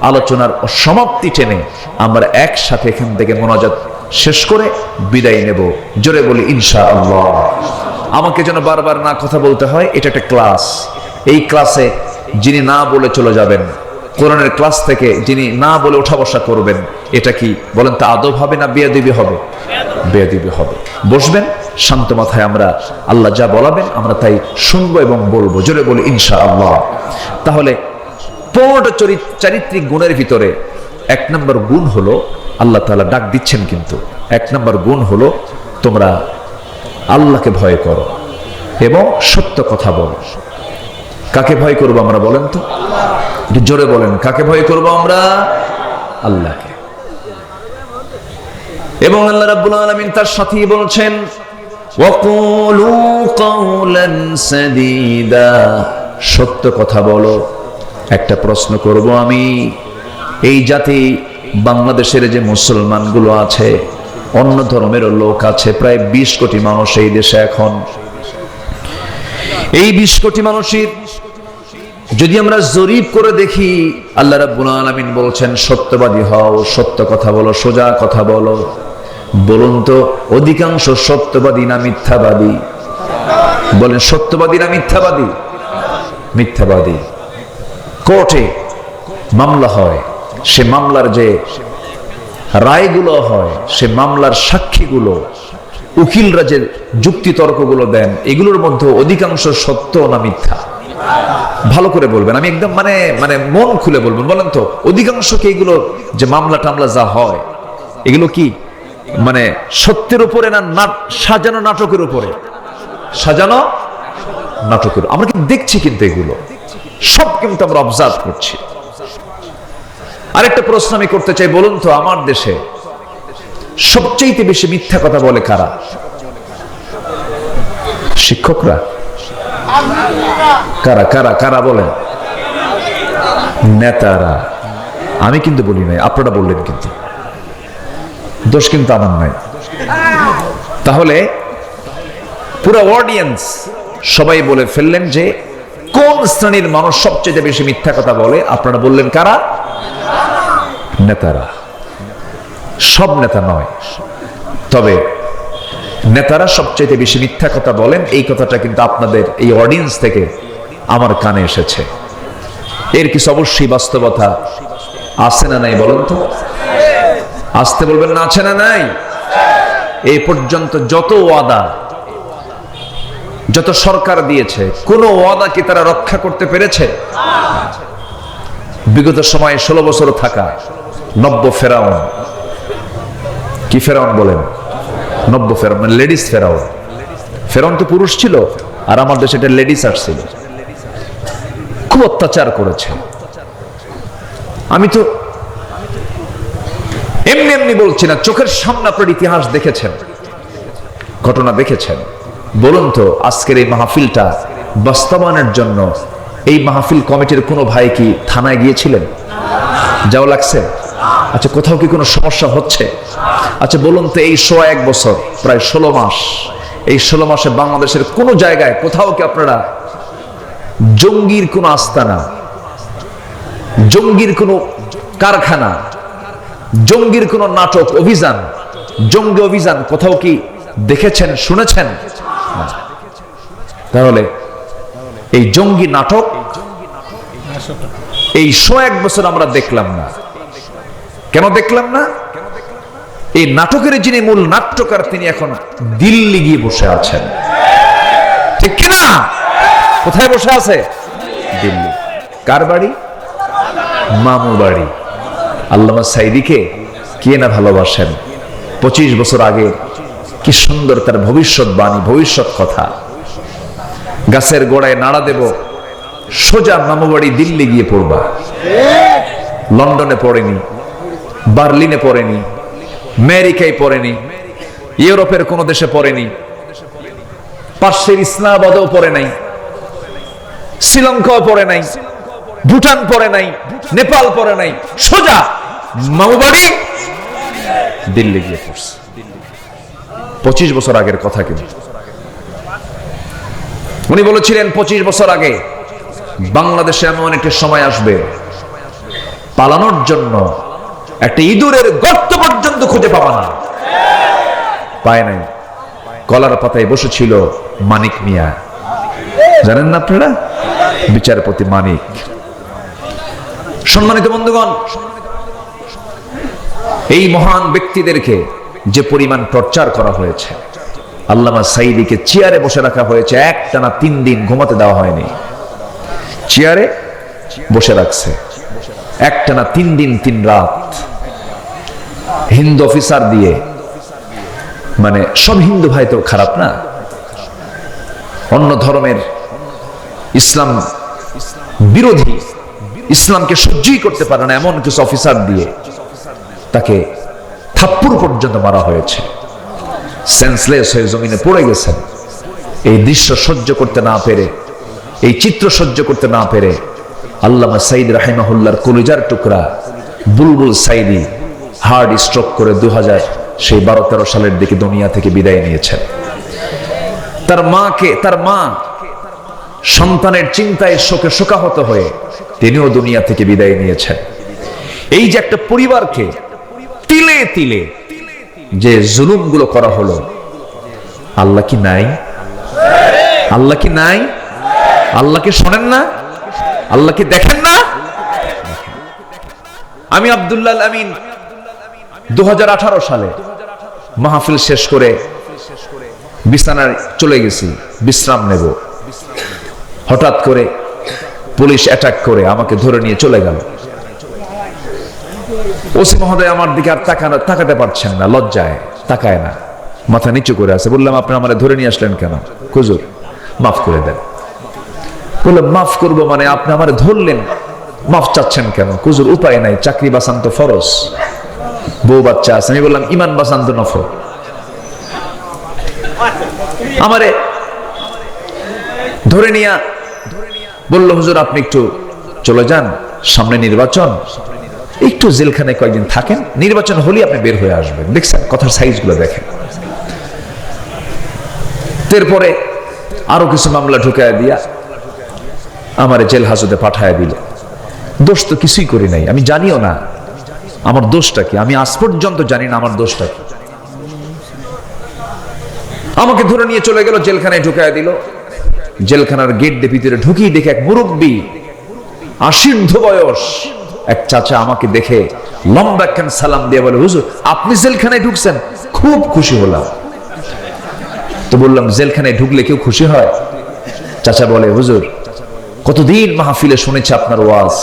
আলোচনার সমাপ্তি টেনে আমরা একসাথে এখান থেকে মোনাজাত শেষ করে বিদায় নেব। জোরে বলি ইনশাআল্লাহ। আমাকে যেন বারবার না কথা বলতে হয়। এটা একটা ক্লাস। এই ক্লাসে যিনি না বলে চলে যাবেন, কোরআনের ক্লাস থেকে যিনি না বলে ওঠা বসা করবেন, এটা কি বলেন তো আদব হবে না বেয়াদবি হবে? বেয়াদবি হবে। বসবেন, শান্ত মাথায় আমরা আল্লাহ যা বলাবেন আমরা তাই শুনবো এবং বলবো, জোরে বলি ইনশাআল্লাহ। তাহলে 15টা চারিত্রিক গুণের ভিতরে 1 নম্বর গুণ হলো, আল্লাহ তাআলা ডাক দিচ্ছেন কিন্তু 1 নম্বর গুণ হলো তোমরা আল্লাহকে ভয় করো এবং সত্য কথা বলো। কাকে ভয় করবো আমরা বলেন তো? একটু জোরে বলেন, কাকে ভয় করবো আমরা? আল্লাহকে। এবং আল্লাহ রাব্বুল আলামিন তার সাথেই বলছেন ওয়াকুলু কাওলান সাদীদা, সত্য কথা বলো। একটা প্রশ্ন করব আমি, এই জাতি বাংলাদেশের যে মুসলমানগুলো আছে, অন্য ধর্মের লোক আছে, প্রায় 20 কোটি মানুষ এই দেশে এখন। এই 20 কোটি মানুষের যদি আমরা জরিপ করে দেখি, আল্লাহ রাব্বুল আলামিন বলছেন সত্যবাদী হও, সত্য কথা বলো, সোজা কথা বলো। বলুন তো অধিকাংশ সত্যবাদী না মিথ্যাবাদী? বলেন সত্যবাদী না মিথ্যাবাদী? মিথ্যাবাদী। কোর্টে মামলা হয়, সে মামলার যে রায়গুলো হয়, সে মামলার সাক্ষীগুলো, উকিলরা যে যুক্তি তর্কগুলো দেন, এগুলোর মধ্যে অধিকাংশ সত্য না মিথ্যা? ভালো করে বলবেন, আমি একদম মানে মানে মন খুলে বলবেন। বলেন তো অধিকাংশ কি এগুলো যে মামলা টামলা যা হয় এগুলো কি মানে সত্যের উপরে না সাজানো নাটকের উপরে? সাজানো নাটকের। আমরা কিন্তু দেখছি, কিন্তু এগুলো সব কিন্তু আমরা অবজার্ভ করছি। আরেকটা প্রশ্ন আমি করতে চাই, বলুন তো আমার দেশে সবচেয়ে বেশি মিথ্যা কথা বলে কারা? শিক্ষকরা? কারা কারা কারা বলেন? নেতারা। আমি কিন্তু বলি নাই, আপনারা বললেন, কিন্তু দোষ কিন্তু আমার নাই। তাহলে পুরো অডিয়েন্স সবাই বলে ফেললেন যে কোন শ্রেণীর মানুষ সবচেয়ে বেশি মিথ্যা কথা বলে? আপনারা বললেন কারা? নেতারা। সব নেতা নয়, তবে নেতারা সবচেয়ে বেশি মিথ্যা কথা বলেন। এই কথাটা কিন্তু আপনাদের এই অডিয়েন্স থেকে আমার কানে এসেছে। এর কিছু অবশ্যই বাস্তবতা আছে না নাই বলুন তো? আসতে বলবেন না, আছে না নাই? এই পর্যন্ত যত ওয়াদা, যত সরকার দিয়েছে, কোন ওয়াদা কি তারা রক্ষা করতে পেরেছে? বিগত সময়ে 16 বছর থাকা নব্য ফেরাউন, কি ফেরাউন বলেন? নব্য ফেরাউন মানে লেডিস ফেরাউন। ফেরাউন তো পুরুষ ছিল, আর আমার দেশে এটা লেডিস আসছিল। খুব অত্যাচার করেছে। আমি তো এমনি এমনি বলছি না, চোখের সামনে আপনার ইতিহাস দেখেছেন, ঘটনা দেখেছেন। বলুন তো আজকের এই মাহফিলটা বাস্তবায়নের জন্য এই মাহফিল কমিটির কোনো ভাই কি থানায় গিয়েছিলেন? যাও লাগছে? আচ্ছা, কোথাও কি কোনো সমস্যা হচ্ছে? আচ্ছা বলুন তো এই 1 বছর, প্রায় 16 মাস, এই 16 মাসে বাংলাদেশের কোন জায়গায় কোথাও কি আপনারা জঙ্গির কোন আস্তানা, জঙ্গির কোন কারখানা, জঙ্গির কোন নাটক, অভিযান, জঙ্গি অভিযান কোথাও কি দেখেছেন, শুনেছেন? তাহলে এই জঙ্গি নাটক এই 1 বছর আমরা দেখলাম না। কেন দেখলাম না? এই নাটকের যিনি মূল নাট্যকার, তিনি এখন দিল্লি গিয়ে বসে আছেন, ঠিক কিনা? কোথায় বসে আছে? দিল্লি। কার বাড়ি? মামু বাড়ি। আল্লামা সাইদিকে কে না ভালোবাসেন? 25 বছর আগে কি সুন্দর তার ভবিষ্যৎবাণী, ভবিষ্যৎ কথা। গাছের গোড়ায় নাড়া দেব, সোজা মামু বাড়ি দিল্লি গিয়ে পড়বা। লন্ডনে পড়েনি, বার্লিনে পড়েনি, আমেরিকায় পড়েনি, ইউরোপের কোন দেশে পড়েনি, পার্শ্বের ইসলামাবাদও পড়ে নাই, শ্রীলঙ্কাও পড়ে নাই, ভুটান পড়ে নাই, নেপাল পড়ে নাই, সোজা মামু বাড়ি দিল্লি গিয়ে পড়ছে। 25 বছর আগের কথা। কিন্তু উনি বলেছিলেন 25 বছর আগে বাংলাদেশে এমন একটা সময় আসবে, পালানোর জন্য একটা ইঁদুরের গর্ত পর্যন্ত খুঁজে পাবা না। পায় নাই। কলার পাতায় বসেছিল মানিক মিয়া, জানেন না আপনারা? বিচারপতি মানিক। সম্মানিত বন্ধুগণ, এই মহান ব্যক্তিদেরকে যে পরিমাণ টর্চার করা হয়েছে, আল্লামা সাঈদীকে চেয়ারে বসে রাখা হয়েছে, একটানা 3 দিন ঘুমাতে দেওয়া হয়নি। চেয়ারে বসে রাখছে একটানা 3 দিন 3 রাত, হিন্দু অফিসার দিয়ে। মানে সব হিন্দু ভাই তো খারাপ না, অন্য ধর্মের ইসলাম বিরোধী, ইসলামকে সহ্যই করতে পারে না এমন কিছু অফিসার দিয়ে তাকে থাপ্পড় পর্যন্ত মারা হয়েছে। সেন্সলেস হয়ে জমিনে পড়ে গেছেন। এই দৃশ্য সহ্য করতে না পেরে, এই চিত্র সহ্য করতে না পেরে আল্লামা সাঈদ রাহিমাহুল্লাহর কলিজার টুকরা বুলবুল সাঈদী হার্ট স্ট্রোক করে 2012-13 সালের দিকে দুনিয়া থেকে বিদায় নিয়েছেন। তার মা সন্তানের চিন্তায় শোকে শোকাহত হয়ে তিনিও দুনিয়া থেকে বিদায় নিয়েছেন। এই যে একটা পরিবারকে তিলে তিলে যে জুলুমগুলো করা হলো, আল্লাহ কি নাই? আল্লাহ কি নাই? আল্লাহকে শোনেন না? আল্লাহকে দেখেন না? আমি আব্দুল্লাহ আমিন 2018 সালে মাহফিল শেষ করে বিছানায় চলে গেছি বিশ্রাম নেব, হঠাৎ করে পুলিশ অ্যাটাক করে আমাকে ধরে নিয়ে চলে গেল। ওসি মহোদয় আমার দিকে আর তাকাতে পারছেন না, লজ্জায় তাকায় না, মাথা নিচু করে আছে। বললাম আপনি আমারে ধরে নিয়ে আসলেন কেন? হুজুর মাফ করে দেন। বললাম মাফ করবো মানে আপনি আমারে ধরলেন, মাফ চাচ্ছেন কেন? হুজুর উপায় নাই, চাকরি বাঁচান তো ফরজ, বউ বাচ্চা আছে। আমি বললাম ইমান বাঁচান তো নফল। আমারে ধরে নিয়ে বলল হুজুর আপনি একটু চলে যান, সামনে নির্বাচন, একটু জেলখানায় কয়েকদিন থাকেন, নির্বাচন হলে আপনি বের হয়ে আসবেন। দেখছেন কথার সাইজ গুলো দেখেন। এরপরে আরো কিছু মামলা ঢুকায় দিয়া আমারে জেল হাজতে পাঠায় দিল। দোষ তো কিছুই করি নাই, আমি জানিও না আমার দোষটা কি, আমি আজ পর্যন্ত জানি না আমার দোষটা কি। আমাকে ধরে নিয়ে চলে গেল, জেলখানায় ঢুকায় দিল। জেলখানার গেট দিয়ে ভিতরে ঢুকিয়ে দেখে এক মুরব্বী 80 বয়স এক চাচা আমাকে দেখে লম্বা একখান সালাম দিয়ে বলে হুজুর আপনি জেলখানায় ঢুকছেন, খুব খুশি হলাম। তো বললাম জেলখানায় ঢুকলে কেউ খুশি হয়? চাচা বলে হুজুর কতদিন মাহফিলে শুনেছি আপনার ওয়াজ,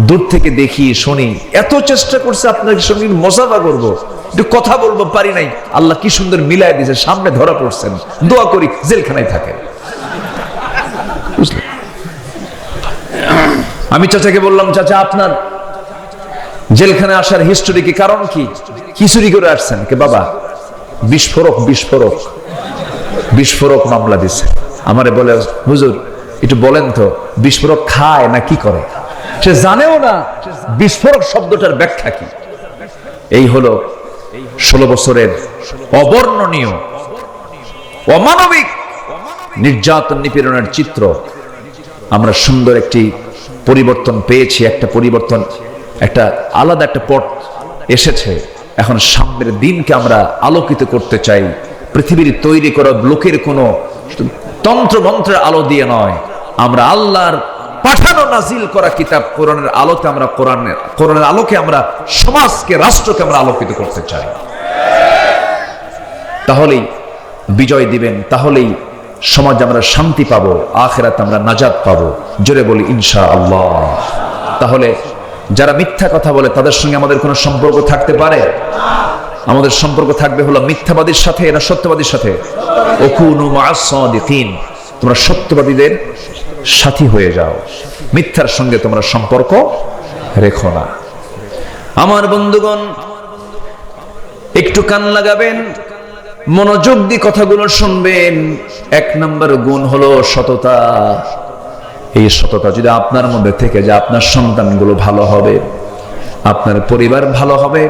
দূর থেকে দেখি শুনি, এত চেষ্টা করছে আপনার সঙ্গে মোসাফা করব, একটু কথা বলবো, পারি নাই। আল্লাহ কি সুন্দর মিলাই দিয়েছে, সামনে ধরা পড়ছেন, দোয়া করি জেলখানায় থাকেন। আমি চাচাকে বললাম চাচা আপনার জেলখানে আসার হিস্টোরি কি, কারণ কি, কি চুরি করে আসছেন? কে বাবা বিস্ফোরক মামলা দিছে। আমারে বলে হুজুর একটু বলেন তো বিস্ফোরক খায় না কি করে? সে জানেও না বিস্ফোরক শব্দটার ব্যাখ্যা কি। এই হলো 16 বছরের অবর্ণনীয় অমানবিক নির্যাতন নিপীড়নের চিত্র। আমরা সুন্দর একটি পরিবর্তন পেয়েছি, একটা পরিবর্তন, একটা আলাদা একটা পথ এসেছে। এখন সামনের দিনকে আমরা আলোকিত করতে চাই। পৃথিবীর তৈরি করা লোকের কোনো তন্ত্র মন্ত্রের আলো দিয়ে নয়, আমরা আল্লাহর পাঠানো নাজিল করা কিতাব কোরআনের আলোতে, আমরা কোরআনের আলোকে আমরা সমাজকে, রাষ্ট্রকে আমরা আলোকিত করতে চাই। তাহলেই বিজয় দিবেন, তাহলেই সমাজ আমরা শান্তি পাবো, আখিরাতে আমরা নাজাত পাবো। জোরে বলি ইনশাআল্লাহ। তাহলে যারা মিথ্যা কথা বলে তাদের সঙ্গে আমাদের কোনো সম্পর্ক থাকতে পারে? আমাদের সম্পর্ক থাকবে হলো মিথ্যাবাদীর সাথে না সত্যবাদীর সাথে? ওকুনু মা'আস সাদিকিন, তোমরা সত্যবাদীদের সাথী হয়ে যাও, মিথ্যার সঙ্গে তোমরা সম্পর্ক রেখো না। আমার বন্ধুগণ একটু কান লাগাবেন, মনোযোগ দিয়ে কথাগুলো শুনবেন। 1 নম্বর গুণ হলো সততা। এই সততা যদি আপনার মধ্যে থেকে যায়, আপনার সন্তানগুলো ভালো হবে, আপনার পরিবার ভালো হবে,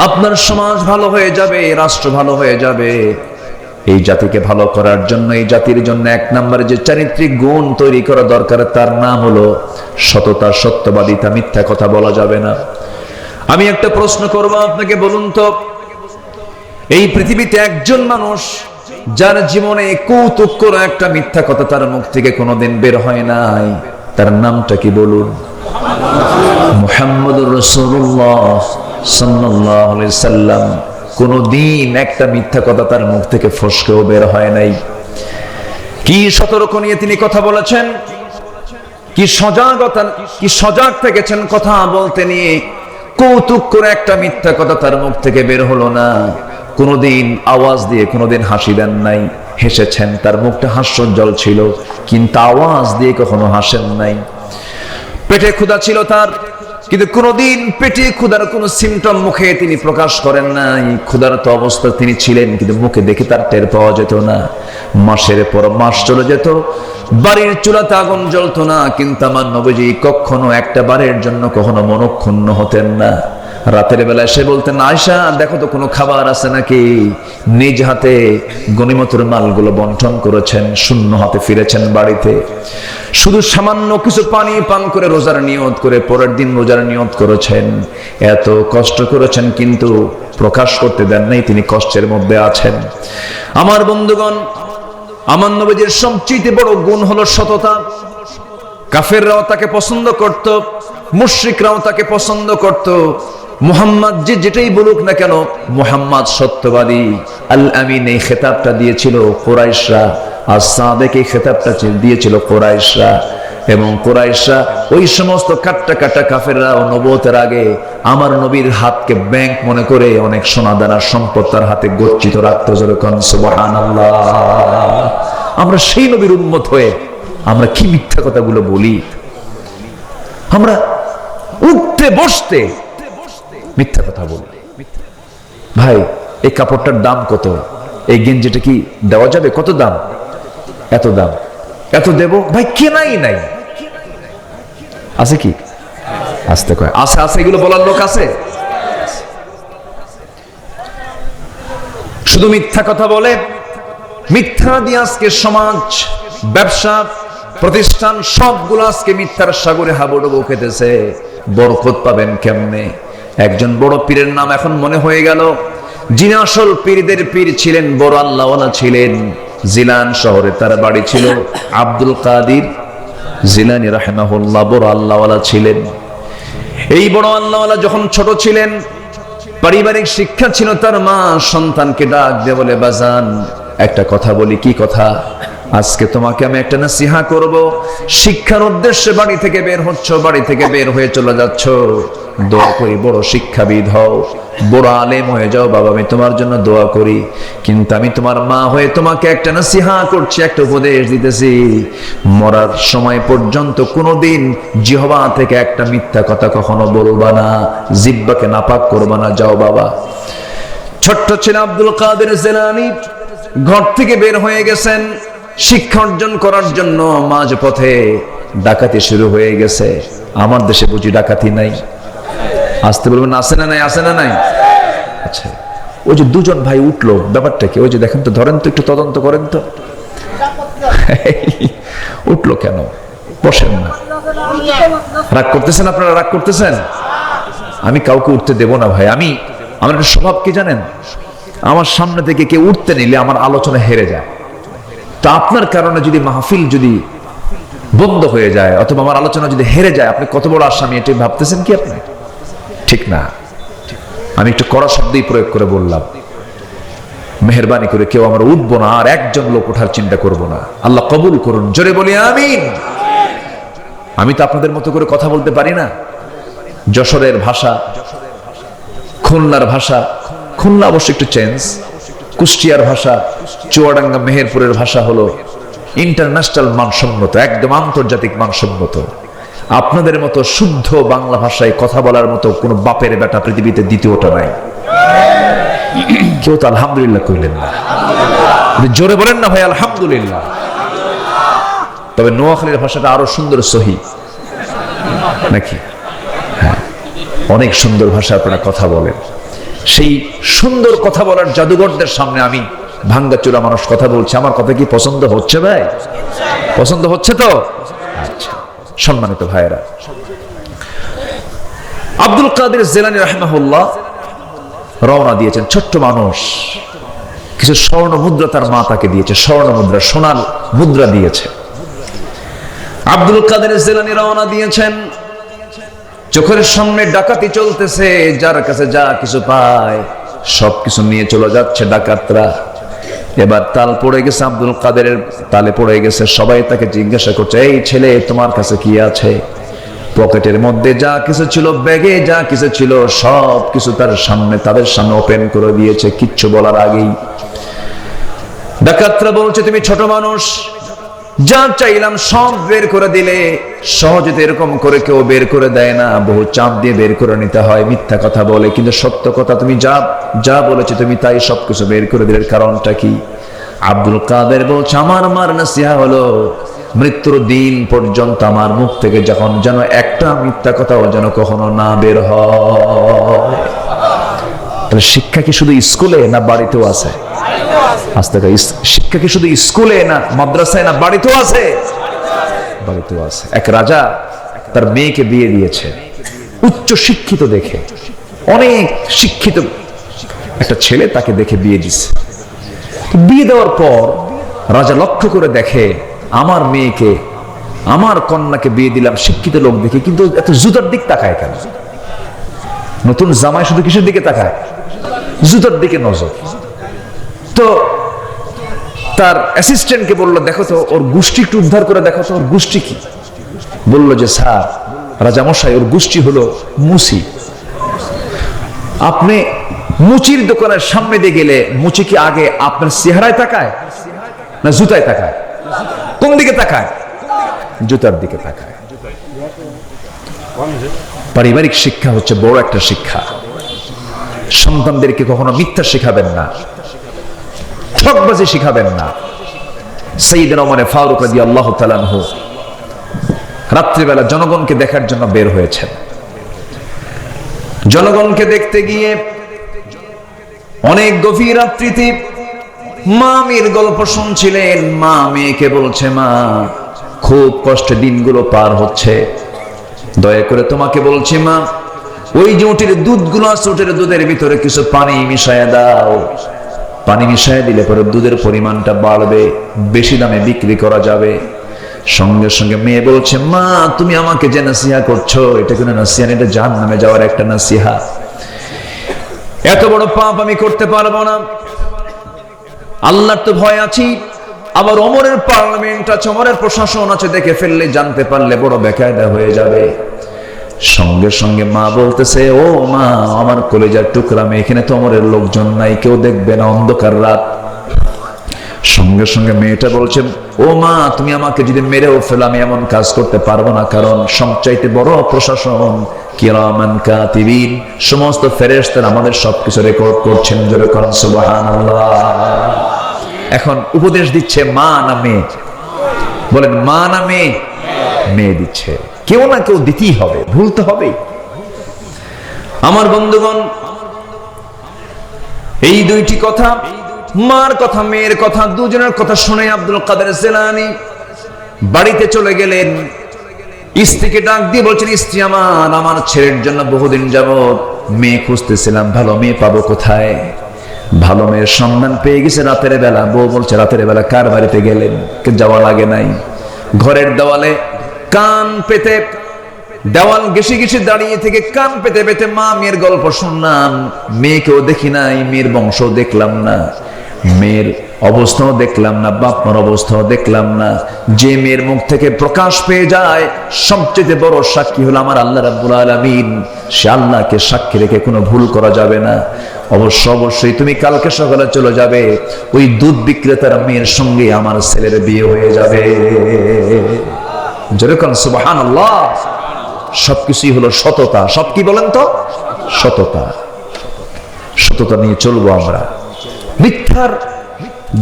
আপনার সমাজ ভালো হয়ে যাবে, রাষ্ট্র ভালো হয়ে যাবে। এই জাতিকে ভালো করার জন্য, এই জাতির জন্য 1 নম্বরে যে চারিত্রিক গুণ তৈরি করা দরকার তার নাম হলো সততা, সত্যবাদিতা। মিথ্যা কথা বলা যাবে না। আমি একটা প্রশ্ন করব আপনাকে, বলুন তো এই পৃথিবীতে একজন মানুষ যার জীবনে কৌতুক করে একটা মিথ্যা কথা তার মুখ থেকে কোনোদিন বের হয় নাই, তার নামটা কি বলুন? মুহাম্মদুর রাসূলুল্লাহ সাল্লাল্লাহু আলাইহি সাল্লাম। কোনদিন একটা মিথ্যা কথা তার মুখ থেকে ফসকেও বের হয় নাই। কি সতর্ক নিয়ে তিনি কথা বলেছেন, কি সজাগ থেকেছেন কথা বলতে নিয়ে। কৌতুক করে একটা মিথ্যা কথা তার মুখ থেকে বের হলো না। কোনদিন আওয়াজ দিয়ে কোনদিন হাসি দেন নাই, হেসেছেন, তার মুখটা হাস্যোজ্জ্বল ছিল, কিন্তু আওয়াজ দিয়ে কখনো হাসেন নাই। পেটে ক্ষুধা ছিল তার, কিন্তু কোনদিন পেটে ক্ষুধার কোন সিমটম মুখে তিনি প্রকাশ করেন নাই। ক্ষুধারত অবস্থা তিনি ছিলেন, কিন্তু মুখে দেখে তার টের পাওয়া যেত না। মাসের পর মাস চলে যেত, বাড়ির চুলাতে আগুন জ্বলতো না, কিন্তু আমার নবীজি কখনো একটা বারের জন্য কখনো মনক্ষুণ্ণ হতেন না। রাতের বেলায় সে বলতেন, আয়েশা দেখো তো কোনো খাবার আছে নাকি। নিজ হাতে গনিমতের মালগুলো বন্টন করেছেন, শূন্য হাতে ফিরেছেন বাড়িতে। শুধু সামান্য কিছু পানি পান করে রোজার নিয়ত করে পরের দিন রোজার নিয়ত করেছেন। এত কষ্ট করেছেন, কিন্তু প্রকাশ করতে দেন নাই তিনি কষ্টের মধ্যে আছেন। আমার বন্ধুগণ, আমার নবীজির সবচেয়ে বড় গুণ হলো সততা। কাফেররাও তাকে পছন্দ করত, মুশরিকরাও তাকে পছন্দ করত। মুহাম্মদ যেটাই বলুক না কেন, মুহাম্মদ সত্যবাদী। আল আমিন এই খেতাবটা দিয়েছিল কুরাইশরা, আর সাদেক এই খেতাবটা দিয়েছিল কুরাইশরা। এবং কুরাইশরা ওই সমস্ত কাটা কাফেররা ও নবুয়তের আগে আমার নবীর হাতকে ব্যাংক মনে করে অনেক সোনা দানা সম্পদ তার হাতে গচ্ছিত রাখতো। যেরকম সুবহানাল্লাহ। আমরা সেই নবীর উম্মত হয়ে আমরা কি মিথ্যা কথাগুলো বলি। আমরা উঠতে বসতে মিথ্যা কথা বলি। ভাই এই কাপড়টার দাম কত, এই গেঞ্জিটা কি দেওয়া যাবে, কত দাম, এত দাম, এত দেব। ভাই কেনাই নাই, আছে কি? আসতে কয় আছে, আছে, এগুলো বলার লোক আছে? শুধু মিথ্যা কথা বলে। মিথ্যা দিয়ে আজকে সমাজ, ব্যবসা, প্রতিষ্ঠান সবগুলো আজকে মিথ্যার সাগরে হাবুডুবু খেতেছে। বরকত পাবেন কেমনে? একজন বড় পীরের নাম এখন মনে হয়ে গেল, যিনি আসল পীরদের পীর ছিলেন, বড় আল্লাহওয়ালা ছিলেন। জিলান শহরে তার বাড়ি ছিল। আব্দুল কাদির জিলানী রাহিমাহুল্লাহ বড় আল্লাহওয়ালা ছিলেন। এই বড় আল্লাহওয়ালা যখন ছোট ছিলেন, পারিবারিক শিক্ষা ছিল তার মা সন্তানকে ডাক দিয়ে বলে, বাজান একটা কথা বলি। কি কথা? আজকে তোমাকে আমি একটা নসিহা করব। শিক্ষার উদ্দেশ্যে বাড়ি থেকে বের হচ্ছ, বাড়ি থেকে বের হয়ে চলে যাচ্ছ, দোয়া করি বড় শিক্ষাবিদ হও, বড় আলেম হয়ে যাও। বাবা আমি তোমার জন্য দোয়া করি, কিন্তু আমি তোমার মা হয়ে তোমাকে একটা নসিহা করছি, একটা উপদেশ দিতেছি। মরার সময় পর্যন্ত কোনোদিন জিহ্বা থেকে একটা মিথ্যা কথা কখনো বলবা না, জিহ্বাকে নাপাক করবা না। যাও বাবা। ছোট্ট ছেলে আব্দুল কাদের জিলানী ঘর থেকে বের হয়ে গেছেন শিক্ষা অর্জন করার জন্য। মাঝ পথে ডাকাতি শুরু হয়ে গেছে। আমার দেশে বুঝি ডাকাতি নাই? আসতে বলবেন আছে না নাই, আছে না নাই? আচ্ছা, ওই যে দুজন ভাই উঠলো, ব্যাপারটা কি? ওই যে দেখেন তো, ধরেন তো, একটু তদন্ত করেন তো। উঠলো কেন? বসেন না। রাগ করতেছেন আপনারা? রাগ করতেছেন? আমি কাউকে উঠতে দেব না ভাই। আমার একটা স্বভাব কি জানেন? আমার সামনে থেকে কেউ উঠতে নিলে আমার আলোচনা হেরে যায়। তো আপনার কারণে যদি মাহফিল যদি বন্ধ হয়ে যায় অথবা আমার আলোচনা যদি হেরে যায়, আপনি কত বড় আসামি এটা ভাবতেছেন কি আপনি? ঠিক না। আমি একটু কড়া শব্দই প্রয়োগ করে বললাম, মেহেরবানি করে কেউ আমরা উঠবো না, আর একজন লোক ওঠার চিন্তা করব না। আল্লাহ কবুল করুন। জোরে বলি আমিন। আমি তো আপনাদের মতো করে কথা বলতে পারি না। যশোরের ভাষা, খুলনার ভাষা, খুলনা অবশ্য একটু চেঞ্জ, কুষ্টিয়ার ভাষা, চুয়াডাঙ্গা মেহেরপুরের ভাষা হলো ইন্টারন্যাশনাল মানসম্মত, একদম আন্তর্জাতিক মানসম্মত। আপনাদের মতো শুদ্ধ বাংলা ভাষায় কথা বলার মতো কোন বাপের বেটা পৃথিবীতে দ্বিতীয়টা নাই। কেউ তো আলহামদুলিল্লাহ কইলেন না। জোরে বলেন না ভাই আলহামদুলিল্লাহ। তবে নোয়াখালীর ভাষাটা আরো সুন্দর, সহি নাকি? হ্যাঁ, অনেক সুন্দর ভাষা আপনারা কথা বলেন। সেই সুন্দর কথা বলার জাদুঘরদের সামনে আমি ভাঙ্গাচোরা মানুষ কথা বলছে। আমার কথা কি পছন্দ হচ্ছে ভাই? পছন্দ হচ্ছে তো? আচ্ছা, সম্মানিত ভাইয়েরা, আব্দুল কাদের জিলানী রাহিমাহুল্লাহ রওনা দিয়েছেন। ছোট্ট মানুষ, কিছু স্বর্ণ মুদ্রা তার মা তাকে দিয়েছে, স্বর্ণ মুদ্রা, সোনার মুদ্রা দিয়েছে। আব্দুল কাদের জিলানী রওনা দিয়েছেন। চোখের সামনে ডাকাতি চলতেছে, যার কাছে যা কিছু পায় সবকিছু নিয়ে চলে যাচ্ছে ডাকাতরা। এবার তাল পড়ে গেছে, আব্দুল কাদেরের তালে পড়ে গেছে। সবাই তাকে জিজ্ঞাসা করছে, এই ছেলে তোমার কাছে কি আছে? পকেটের মধ্যে যা কিছু ছিল, ব্যাগে যা কিছু ছিল, সব কিছু তাদের সামনে ওপেন করে দিয়েছে কিচ্ছু বলার আগেই। ডাকাতরা বলছে, তুমি ছোট মানুষ, যা চাইলাম সব বের করে দিলে। সহজে তো এরকম করে কেউ বের করে দেয় না, বহু চাপ দিয়ে বের করে নিতে হয়, মিথ্যা কথা বলে। কিন্তু সত্য কথা, তুমি যা বলেছো তুমি তাই সবকিছু বের করে দিলে, কারণটা কি? আব্দুল কাদের বলছে, আমার মার নসিহা হলো মৃত্যুর দিন পর্যন্ত আমার মুখ থেকে যখন যেন একটা মিথ্যা কথাও যেন কখনো না বের হয়। তাহলে শিক্ষা কি শুধু স্কুলে না বাড়িতেও আছে? আস্তে শিক্ষা কি শুধু স্কুলে না মাদ্রাসায় না বাড়িতেও আছে? বাড়িতেও আছে। এক রাজা তার মেয়েকে বিয়ে দিয়েছে উচ্চ শিক্ষিত দেখে, অনেক শিক্ষিত একটা ছেলে তাকে দেখে বিয়ে দিছে। বিয়ে দেওয়ার পর রাজা লক্ষ্য করে দেখে, আমার মেয়েকে, আমার কন্যাকে বিয়ে দিলাম শিক্ষিত লোক দেখে, কিন্তু এত জুতার দিক তাকায় কেন? নতুন জামাই শুধু কিসের দিকে তাকায়? জুতার দিকে নজর। তো তার অ্যাসিস্ট্যান্টকে বললো, দেখো তো ওর গোষ্ঠী একটু উদ্ধার করে দেখো তো, ওর গোষ্ঠী কি? বললো যে, স্যার রাজামশাই, ওর গোষ্ঠী হলো মুচি। আপনি মুচির দোকানের সামনে দিয়ে গেলে মুচি কি আগে আপনার চেহারায় তাকায় না জুতায় তাকায়? কোন দিকে তাকায়? জুতার দিকে তাকায়। পারিবারিক শিক্ষা হচ্ছে বড় একটা শিক্ষা। সন্তানদেরকে কখনো মিথ্যা শেখাবেন না, ঠকবাজি শিখাবেন না। সাইয়েদনা ওমর ফারুক রাদিয়াল্লাহু তাআলা আনহু রাত্রিবেলা জনগণকে দেখার জন্য বের হয়েছেন। জনগণকে দেখতে গিয়ে অনেক গভীর রাত্রিতে মা মেয়ের গল্প শুনছিলেন। মা মেয়েকে বলছে, মা খুব কষ্টে দিনগুলো পার হচ্ছে, দয়া করে তোমাকে বলছি মা, ওই যে উটের দুধগুলো আছে, উটের দুধের ভিতরে কিছু পানি মিশায়া দাও। পানি মিশায় দিলে পরে দুধের পরিমাণটা বাড়বে, বেশি দামে বিক্রি করা যাবে। সঙ্গে সঙ্গে মেয়ে বলছে, মা তুমি আমাকে যে নাসিহা করছো, এটা কোনো নাসিহা না, এটা জাহান্নামে যাওয়ার একটা নাসিহা। এত বড় পাপ আমি করতে পারবো না, আল্লাহর তো ভয় আছি। আবার ওমরের পার্লামেন্ট আছে, ওমরের প্রশাসন আছে, দেখে ফেললে জানতে পারলে বড় বেকায়দা হয়ে যাবে। সঙ্গে সঙ্গে মা বলতেছে, ও মা আমার কলেজার টুকরা মেয়ে, এখানে তো ওমরের লোকজন নাই, কেউ দেখবে না, অন্ধকার রাত। সঙ্গে সঙ্গে মেয়েটা বলছে, ও মা তুমি আমাকে যদি মেরেও ফেলো আমি এমন কাজ করতে পারবো না, কারণ সবচাইতে বড় প্রশাসন কিরামান কাতিবিন, সমস্ত ফেরেশতারা আমাদের সবকিছু রেকর্ড করছেন। জোরে করুন সুবহানাল্লাহ। এখন উপদেশ দিচ্ছে মা না মেয়ে? বলেন মা না মেয়ে? মেয়ে দিচ্ছে। কেউ না কেউ দিতেই হবে, ভুলতে হবে। আমার বন্ধুগণ, এই দুইটি কথা, মার কথা মেয়ের কথা, দুজনের কথা শুনে আব্দুল কাদের জিলানী বাড়িতে চলে গেলেন। স্ত্রীকে ডাক দিয়ে বলছেন, স্ত্রী আমার ছেলের জন্য বহুদিন যাবত মেয়ে খুঁজতেছিলাম, ভালো মেয়ে পাবো কোথায়? ভালো মেয়ের সন্ধান পেয়ে গেছে রাতের বেলা। বউ বলছে, রাতের বেলা কার বাড়িতে গেলেন? যাওয়া লাগে নাই। ঘরের দেওয়ালে কান পেতে, দেওয়াল ঘেঁষে ঘেঁষে দাঁড়িয়ে থেকে কান পেতে পেতে মা মেয়ের গল্প শুনলাম। মেয়েকেও দেখি নাই, মেয়ের বংশ দেখলাম না, মেয়ের অবস্থাও দেখলাম না, বাপ মার অবস্থাও দেখলাম না। যে মেয়ের মুখ থেকে প্রকাশ পেয়ে যায়, সবচেয়ে বড় সাক্ষী হলো আমার আল্লাহ রাব্বুল আলামিন। সে আল্লাহকে সাক্ষী রেখে কোনো ভুল করা যাবে না। অবশ্যই তুমি কালকে সকালে চলে যাবে, ওই দুধ বিক্রেতার মেয়ের সঙ্গে আমার ছেলের বিয়ে হয়ে যাবে। যেরকম সুবহানাল্লাহ। সবকিছুই হলো সততা। সব কি বলেন তো? সততা। সততা নিয়ে চলবো আমরা, মিথ্যার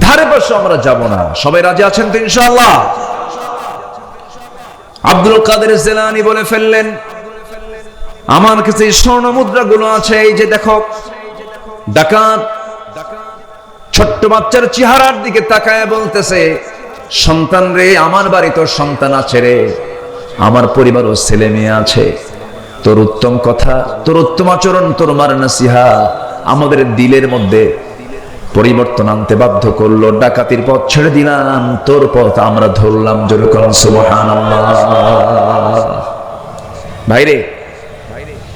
ধারে পাশে আমরা যাব না। সবাই রাজি আছেন তো ইনশাআল্লাহ? আব্দুল কাদের জিলানী বলে ফেললেন, আমার কাছে স্বর্ণ মুদ্রাগুলো আছে, এই যে দেখো। ডাকাত ছোট্ট বাচ্চার চেহারার দিকে তাকায় বলতেছে, সন্তান রে, আমার বাড়ি তোর সন্তান আছে রে, আমার পরিবারও ছেলে মেয়ে আছে। তোর উত্তম কথা, তোর উত্তম আচরণ, তোর মার নসিহা আমাদের দিলের মধ্যে পরিবর্তন আনতে বাধ্য করলো। ডাকাতির পথ ছেড়ে দিলাম, তোর পথ আমরা ধরলাম। জোরে করুন সুবহানাল্লাহ। ভাইরে,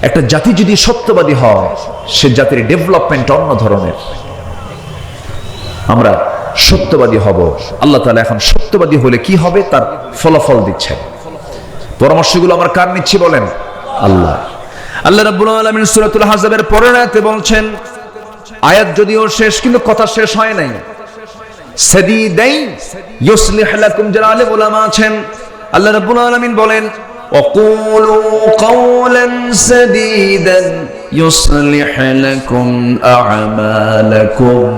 একটা জাতি যদি সত্যবাদী হয়, সে জাতির ডেভেলপমেন্ট অন্য ধরনের। আমরা সত্যবাদী হব। আল্লাহ তাআলা এখন সত্যবাদী হলে কি হবে তার ফলাফল দিচ্ছেন। পরামর্শগুলো আমরা কার নিচ্ছি বলেন? আল্লাহ। আল্লাহ রাব্বুল আলামিন সূরাতুল আহজাবের পরের আয়াতে বলছেন, আয়াত যদিও শেষ কিন্তু কথা শেষ হয় নাই। সাদিদাইন ইউসলিহ লাকুম, যারা আলেম উলামা আছেন, আল্লাহ রাব্বুল আলামিন বলেন, ওয়াকুলু কাওলান সাদিদান ইউসলিহ লাকুম আ'মালাকুম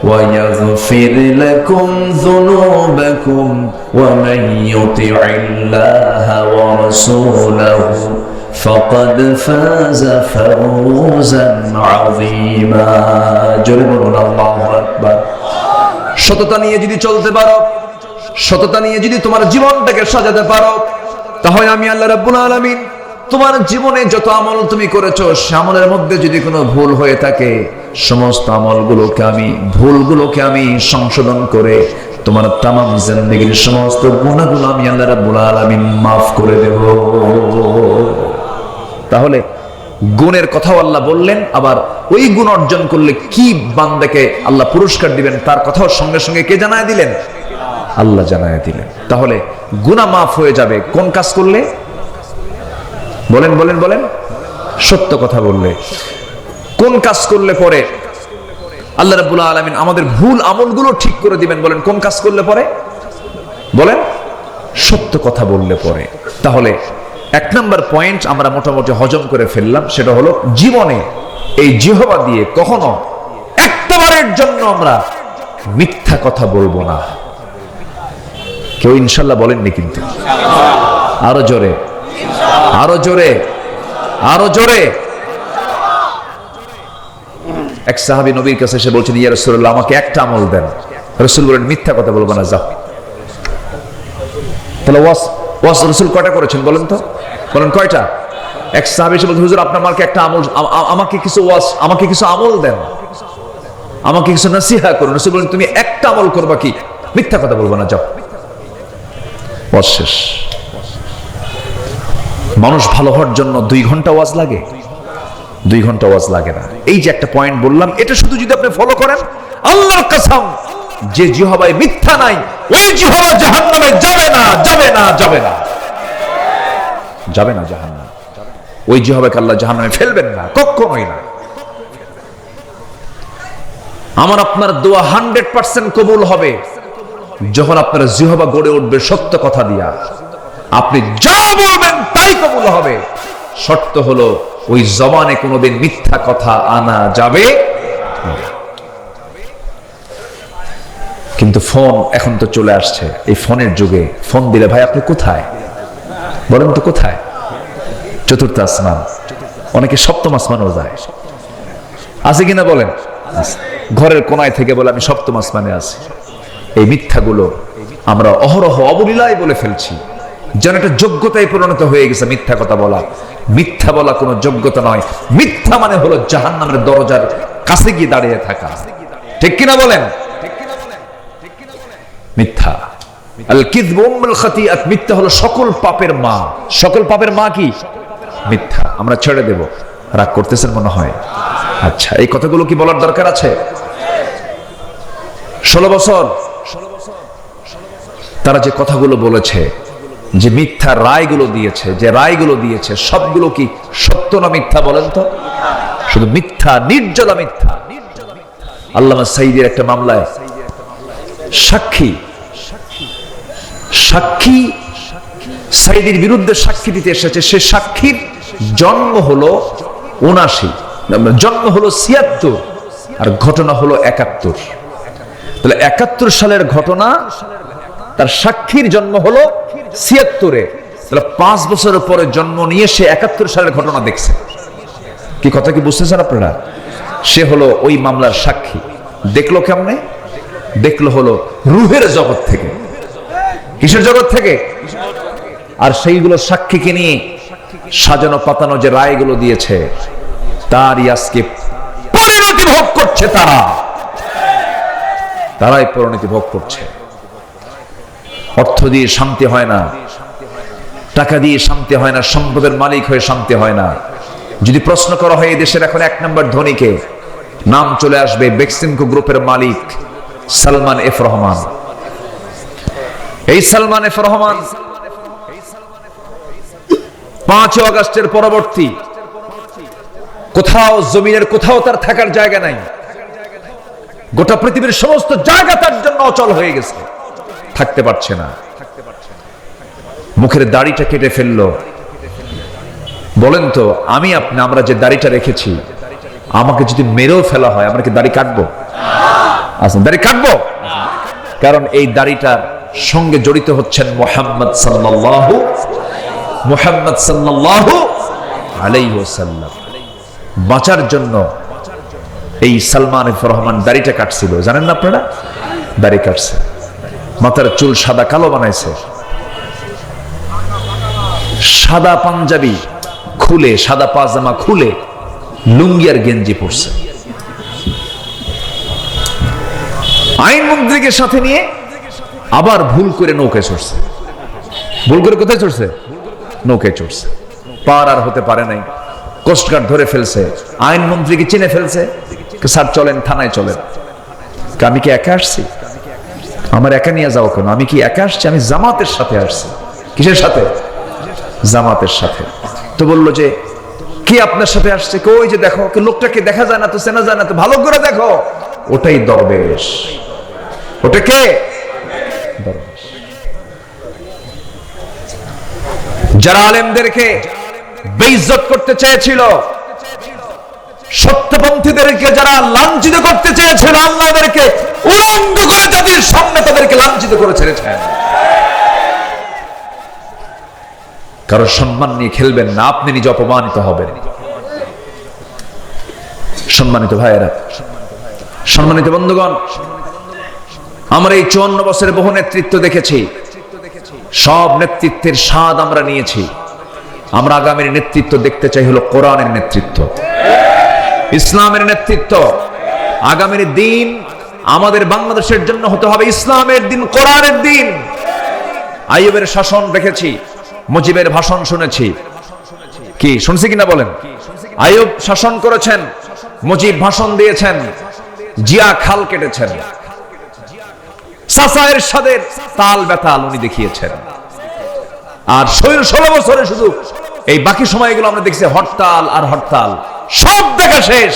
ওয়া ইয়াগফির লাকুম যুনুবাকুম ওয়া মান ইউতি'ইল্লাহা ওয়া রাসূলাহু ফাকাদ ফাযা ফাওজান আযীমা। জোরে বলুন আল্লাহু আকবার। সততা নিয়ে যদি চলতে পারো, সততা নিয়ে যদি তোমার জীবনটাকে সাজাতে পারো, তাহলে আমি আল্লাহ রাব্বুল আলামিন তোমার জীবনে যত আমল তুমি করেছো, সে আমলের মধ্যে যদি কোনো ভুল হয়ে থাকে, সমস্ত ভুলগুলোকে আমি সংশোধন করে তোমার তামাম জিন্দেগীর সমস্ত গুনাহগুলো আমি আল্লাহ রাব্বুল আলামিন মাফ করে দেব। তাহলে গুণের কথাও আল্লাহ বললেন, আবার ওই গুণ অর্জন করলে কি বান্দাকে আল্লাহ পুরস্কার দিবেন তার কথাও সঙ্গে সঙ্গে কে জানায় দিলেন? আল্লাহ জানায় দিলেন। তাহলে গুনাহ মাফ হয়ে যাবে কোন কাজ করলে? বলেন বলেন বলেন। সত্য কথা বললে। কোন কাজ করলে পরে আল্লাহ রাব্বুল আলামিন আমাদের ভুল আমলগুলো ঠিক করে দিবেন? বলেন কোন কাজ করলে পরে? বলেন সত্য কথা বললে পরে। তাহলে এক নম্বর পয়েন্ট আমরা মোটামুটি হজম করে ফেললাম, সেটা হলো জীবনে এই জিহ্বা দিয়ে কখনো একবারের জন্য আমরা মিথ্যা কথা বলবো না। কেউ ইনশাল্লাহ বলেননি কিন্তু? আরো জোরে, আরো জোরে, আরো জোরে। এক সাহাবী নবীর কাছে এসে বলছেন, ইয়া রাসূলুল্লাহ আমাকে একটা আমল দেন। রাসূল বলেন, মিথ্যা কথা বলবো না, যাও। তাহলে ওয়াজ রাসূল কয়টা করেছেন বলেন তো? বলেন কয়টা? এক সাহাবী এসে বলছেন, হুজুর আপনার আমাকে একটা আমল, আমাকে কিছু ওয়াজ, আমাকে কিছু আমল দেন, আমাকে কিছু নসিহা করুন। রাসূল বলেন, তুমি একটা আমল করবা, কি? মিথ্যা কথা বলবো না, যাও। ওয়াজ শেষ। মানুষ ভালো হওয়ার জন্য 2 ঘন্টা ওয়াজ লাগে? 2 ঘন্টা ওয়াজ লাগে না। এই যে একটা পয়েন্ট বললাম, এটা শুধু যদি আপনি ফলো করেন, আল্লাহর কসম, যে জিহ্বায় মিথ্যা নাই ওই জিহ্বা জাহান্নামে যাবে না, যাবে না, যাবে না, যাবে না জাহান্নামে। ওই জিহ্বাকে আল্লাহ জাহান্নামে ফেলবেন না, কখনোই না। আমার আপনার দোয়া 100% কবুল হবে যখন আপনার জিহ্বা গড়ে উঠবে সত্য কথা দিয়া। আপনি যা বলবেন তাই কবুল হবে। শর্ত হলো ওই জবানে কোনোদিন মিথ্যা কথা আনা যাবে না। কিন্তু ফোন এখন তো চলে আসছে, এই ফোনের যুগে ফোন দিলে, ভাই আপনি কোথায়? বলেন তো কোথায়? চতুর্থ আসমান, অনেকে সপ্তম আসমানও যায়, আছে কিনা বলেন? ঘরের কোনায় থেকে বলে আমি সপ্তম আসমানে আছি। এই মিথ্যাগুলো আমরা অহরহ অবলীলায় বলে ফেলছি, যেন একটা যোগ্যতায় পরিণত হয়ে গেছে মিথ্যা কথা বলা। মিথ্যা বলা কোনো যোগ্যতা নয়। মিথ্যা মানে হলো জাহান্নামের দরজার কাছে গিয়ে দাঁড়িয়ে থাকা। ঠিক কিনা বলেন? মিথ্যা, আল কিযবু উম্মুল খাতিআত, মিথ্যা হলো সকল পাপের মা। সকল পাপের মা কি? মিথ্যা। আমরা ছেড়ে দেব। রাগ করতেছেন মনে হয়? আচ্ছা, এই কথাগুলো কি বলার দরকার আছে? 16 বছর তারা যে কথাগুলো বলেছে, যে মিথ্যা রায়গুলো দিয়েছে, যে রায়গুলো দিয়েছে, সবগুলো কি সত্য না মিথ্যা বলেন তো? শুধু মিথ্যা, নির্জলা মিথ্যা। আল্লামা সাঈদীর একটা মামলায় সাক্ষী সাঈদীর বিরুদ্ধে সাক্ষী দিতে এসেছে। সে সাক্ষীর জন্ম হলো 79, জন্ম হলো 76, আর ঘটনা হলো 71। তাহলে 71 সালের ঘটনা, তার সাক্ষীর জন্ম হলো 76-এ। তাহলে 5 বছরের পরে জন্ম নিয়ে সে 71 সালের ঘটনা দেখছে। কি কথা কি বুঝতেছেন আপনারা? সে হলো ওই মামলার সাক্ষী। দেখলো কেমনে? দেখলো হলো রুহের জগৎ থেকে। কিসের জগৎ থেকে? আর সেইগুলো সাক্ষীকে নিয়ে সাজানো পাতানো যে রায়গুলো দিয়েছে, তারই আজকে পরিণতি ভোগ করছে। তারাই পরিণতি ভোগ করছে। অর্থ দিয়ে শান্তি হয় না, টাকা দিয়ে শান্তি হয় না, সম্পদের মালিক হয়ে শান্তি হয় না। যদি প্রশ্ন করা হয় এই দেশের এখন 1 নম্বর ধনীকে, নাম চলে আসবে বেক্সিমকো গ্রুপের মালিক সালমান এফ রহমান। এই সালমান এফ রহমান 5 আগস্টের পরবর্তী কোথাও জমিনের কোথাও তার থাকার জায়গা নাই, গোটা পৃথিবীর সমস্ত জায়গা তার জন্য অচল হয়ে গেছে, থাকতে পারছে না। মুখের দাড়িটা কেটে ফেললো। বলেন তো আমরা যে দাড়িটা রেখেছি, আমাকে যদি মেরেও ফেলা হয় আমরা কি দাড়ি কাটবো? আচ্ছা, দাড়ি কাটবো, কারণ এই দাড়িটার সঙ্গে জড়িত হচ্ছেন মুহাম্মদ সাল্লাল্লাহু আলাইহি ওয়াসাল্লাম। বাঁচার জন্য এই সালমান এফ রহমান দাড়িটা কাটছিল, জানেন না আপনারা? দাড়ি কাটছে, মাথার চুল সাদা কালো বানাইছে, সাদা পাঞ্জাবি খুলে, সাদা পাজামা খুলে লুঙ্গি আর গেঞ্জি পরছে। আইনমন্ত্রীকে সাথে নিয়ে আবার ভুল করে নৌকায় চড়ছে। ভুল করে কোথায় চড়ছে? নৌকায় চড়ছে। পার আর হতে পারে নাই, কোস্টগার্ড ধরে ফেলছে, আইনমন্ত্রীকে চিনে ফেলছে। স্যার চলেন, থানায় চলেন। আমি কি একা আসছি? আমার একা নিয়ে যাও কেন? আমি কি একা আসছি? আমি জামাতের সাথে আসছি। কিসের সাথে? জামাতের সাথে। তো বললো যে কি আপনার সাথে আসছে? ওই যে দেখো, লোকটাকে দেখা যায় না তো, চেনা যায় না তো, ভালো করে দেখো, ওটাই দরবেশ। ওটা কে? দরবেশ। যারা আলেমদেরকে বেইজ্জত করতে চেয়েছিল, সত্যপন্থীদেরকে যারা লাঞ্ছিত করতে চেয়েছিল, আল্লাহদেরকে উলঙ্গ করে তাদের সামনে তাদেরকে লাঞ্ছিত করে ছেড়েছেন। কারো সম্মান নিয়ে খেলবেন না, আপনি নিজে অপমানিত হবেন। সম্মানিত ভাইয়েরা, সম্মানিত বন্ধুগণ, আমরা এই 54 বছরের বহু নেতৃত্ব দেখেছি, সব নেতৃত্বের স্বাদ আমরা নিয়েছি। আমরা আগামীর নেতৃত্ব দেখতে চাই হলো কোরআনের নেতৃত্ব, ইসলামের নেতৃত্ব। আগামীর দিন আমাদের বাংলাদেশের জন্য হতে হবে ইসলামের দিন, কোরআনের দিন। আইয়ুবের শাসন দেখেছি, মুজিবের ভাষণ শুনেছি। কি শুনছি কিনা বলেন? আইয়ুব শাসন করেছেন, মুজিব ভাষণ দিয়েছেন, জিয়া খাল কেটেছেন, চাচা এরশাদের তাল বেতাল উনি দেখিয়েছেন। আর 16 বছরে শুধু এই বাকি সময়গুলো আমরা দেখছি হরতাল আর হরতাল। সব দেখা শেষ।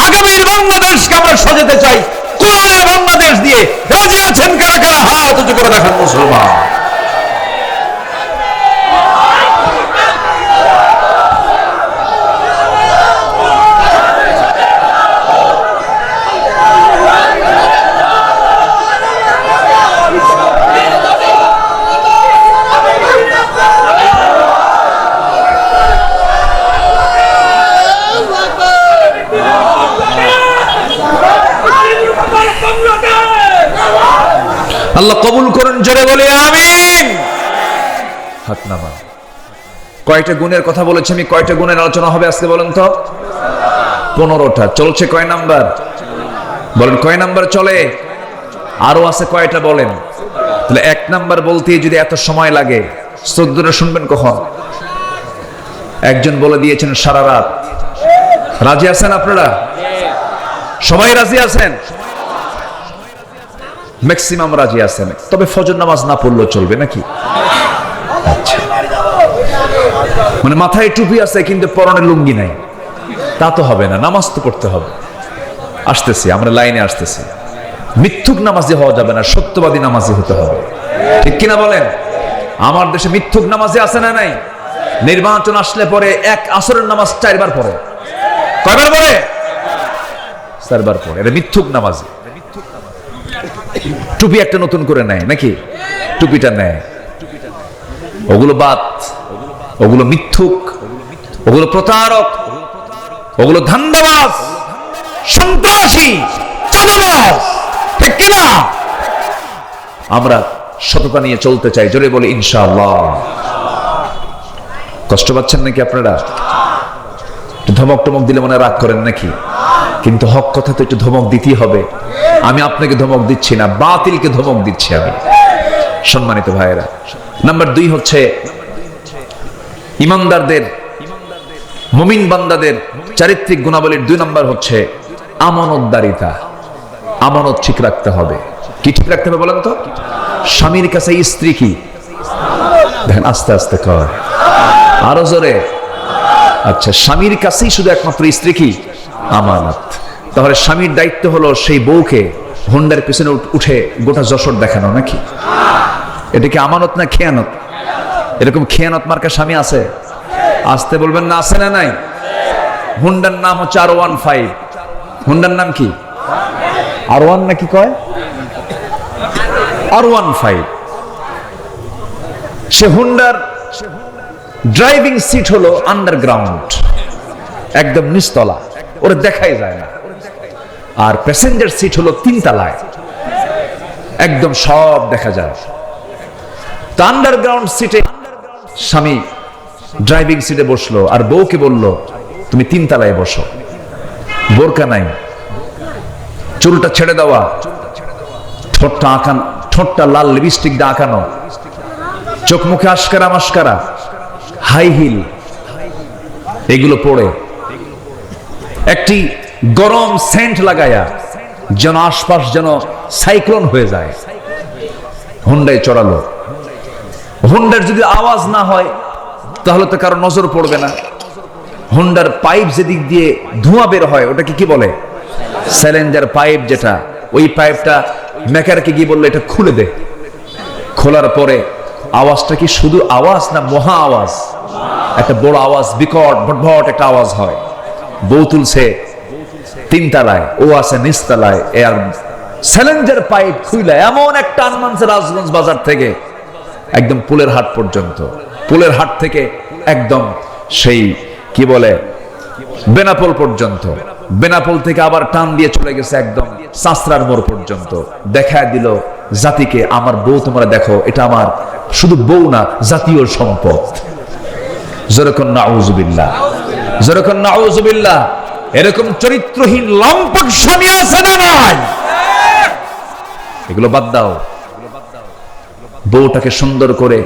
আগামীর বাংলাদেশকে আমরা সাজাতে চাই কোরআনের বাংলাদেশ দিয়ে। রাজি আছেন কারা কারা? হাত উঁচু করে দেখান মুসলমান। আল্লাহ কবুল করুন, জোরে বলি আমিন। হাত নামান। কয়টা গুণের কথা বলেছি আমি? কয়টা গুণের আলোচনা হবে আজকে বলেন তো? 15টা। চলছে কয় নাম্বার? বলেন কয় নাম্বার চলে? আরো আছে কয়টা বলেন? তাহলে 1 নাম্বার বলতে যদি এত সময় লাগে, 14টা শুনবেন কখন? একজন বলে দিয়েছেন সারা রাত। রাজি আছেন আপনারা? সবাই রাজি আছেন? ম্যাক্সিমাম রাজি আছেন। তবে ফজর নামাজ না পড়লেও চলবে নাকি? আচ্ছা, মানে মাথায় টুপি আছে কিন্তু পরনে লুঙ্গি নাই, তা তো হবে না। নামাজ তো পড়তে হবে। আসতেছি, আমরা লাইনে আসতেছি। মিথ্যুক নামাজি হওয়া যাবে না, সত্যবাদী নামাজি হতে হবে। ঠিক কিনা বলেন? আমার দেশে মিথ্যুক নামাজি আছে না নাই? নির্বাচন আসলে পরে এক আসরের নামাজ 4 বার পড়ে। কয়বার পড়ে? 4 বার পড়ে। এটা মিথ্যুক নামাজি। টুপি একটা নতুন করে নেয় নাকি? টুপিটা নেয়। ওগুলো বাদ, ওগুলো মিথ্যুক, ওগুলো প্রতারক, ওগুলো ধান্দাবাজ, সন্ত্রাসী, চাঁদাবাজ। ঠিক কিনা? আমরা সততা নিয়ে চলতে চাই। জোরে বলি ইনশাআল্লাহ। কষ্ট পাচ্ছেন নাকি আপনারা? ধমক টমক দিলে মনে রাগ করেন নাকি? কিন্তু হক কথা তো একটু ধমক দিতেই হবে। আমি আপনাকে ধমক দিচ্ছি না, বাতিলকে ধমক দিচ্ছি আমি। সম্মানিত ভাইয়েরা, নাম্বার 2 হচ্ছে ইমানদারদের মুমিন বান্দাদের চারিত্রিক গুণাবলীর 2 নম্বর হচ্ছে আমানতদারিতা। আমানত ঠিক রাখতে হবে। কি ঠিক রাখতে হবে বলেন তো? স্বামীর কাছে স্ত্রী কি? দেখেন আস্তে আস্তে কয়, আরো জোরে। আচ্ছা, স্বামীর কাছেই শুধু একমাত্র স্ত্রী কি? আমানত। তাহলে স্বামীর দায়িত্ব হলো সেই বউকে হুন্ডার পিছনে উঠে গোটা যশোর দেখানো নাকি? এটা কি আমানত না খেয়ানত? এরকম খেয়ানত মার্কা স্বামী আছে? আসতে বলবেন না, আছে না নাই? হুন্ডার নাম হচ্ছে R15। হুন্ডার নাম কি? R1 নাকি কয়? R15। সে হুন্ডার ড্রাইভিং সিট হলো আন্ডারগ্রাউন্ড, একদম নিচতলা, ওরা দেখাই যায় না। আর প্যাসেঞ্জার সিট হলো 3 তলায়, একদম সব দেখা যায়। তো আন্ডারগ্রাউন্ড সিটে স্বামী ড্রাইভিং সিটে বসলো আর বউকে বলল তুমি 3 তলায় বসো, বোরকা নাই, চুলটা ছেড়ে দেওয়া, ঠোঁটটা আঁকানো, ঠোঁটটা লাল লিপস্টিক দিয়ে আঁকানো, চোখ মুখে আশকারা মাস্কারা, হাই হিল, এগুলো পরে একটি গরম সেন্ট লাগায়া যেন আশপাশ যেন সাইক্লোন হয়ে যায়। হুন্ডায় চড়ালো। হুন্ডার যদি আওয়াজ না হয় তাহলে তো কারো নজর পড়বে না। হুন্ডার পাইপ যেদিক দিয়ে ধোঁয়া বের হয় ওটাকে কি বলে? স্যালেঞ্জার পাইপ। যেটা ওই পাইপটা মেকারকে গিয়ে বললো এটা খুলে দে। খোলার পরে আওয়াজটা কি শুধু আওয়াজ না মহা আওয়াজ? একটা বড় আওয়াজ, বিকট ভটভট একটা আওয়াজ হয়। বউ তুলছে 3 তলায়, ও আছে নিচতলায়। আর স্যালেঞ্জার পাইপ খুইলা এমন একটা আনমানছে রাজগঞ্জ বাজার থেকে একদম পুলের হাট পর্যন্ত, পুলের হাট থেকে একদম সেই কি বলে বেনাপোল পর্যন্ত, বেনাপোল থেকে আবার টান দিয়ে চলে গেছে একদম সাঁচরার মোড় পর্যন্ত। দেখায় দিল জাতিকে, আমার বউ তোমরা দেখো, এটা আমার শুধু বউ না, জাতীয় সম্পদ। যেরকম নাউজুবিল্লাহ, যেরকম নাউজুবিল্লাহ। এরকম চরিত্রহীন লম্পট স্বামী আছে না নাই? এগুলো বাদ দাও। বউটাকে সুন্দর করে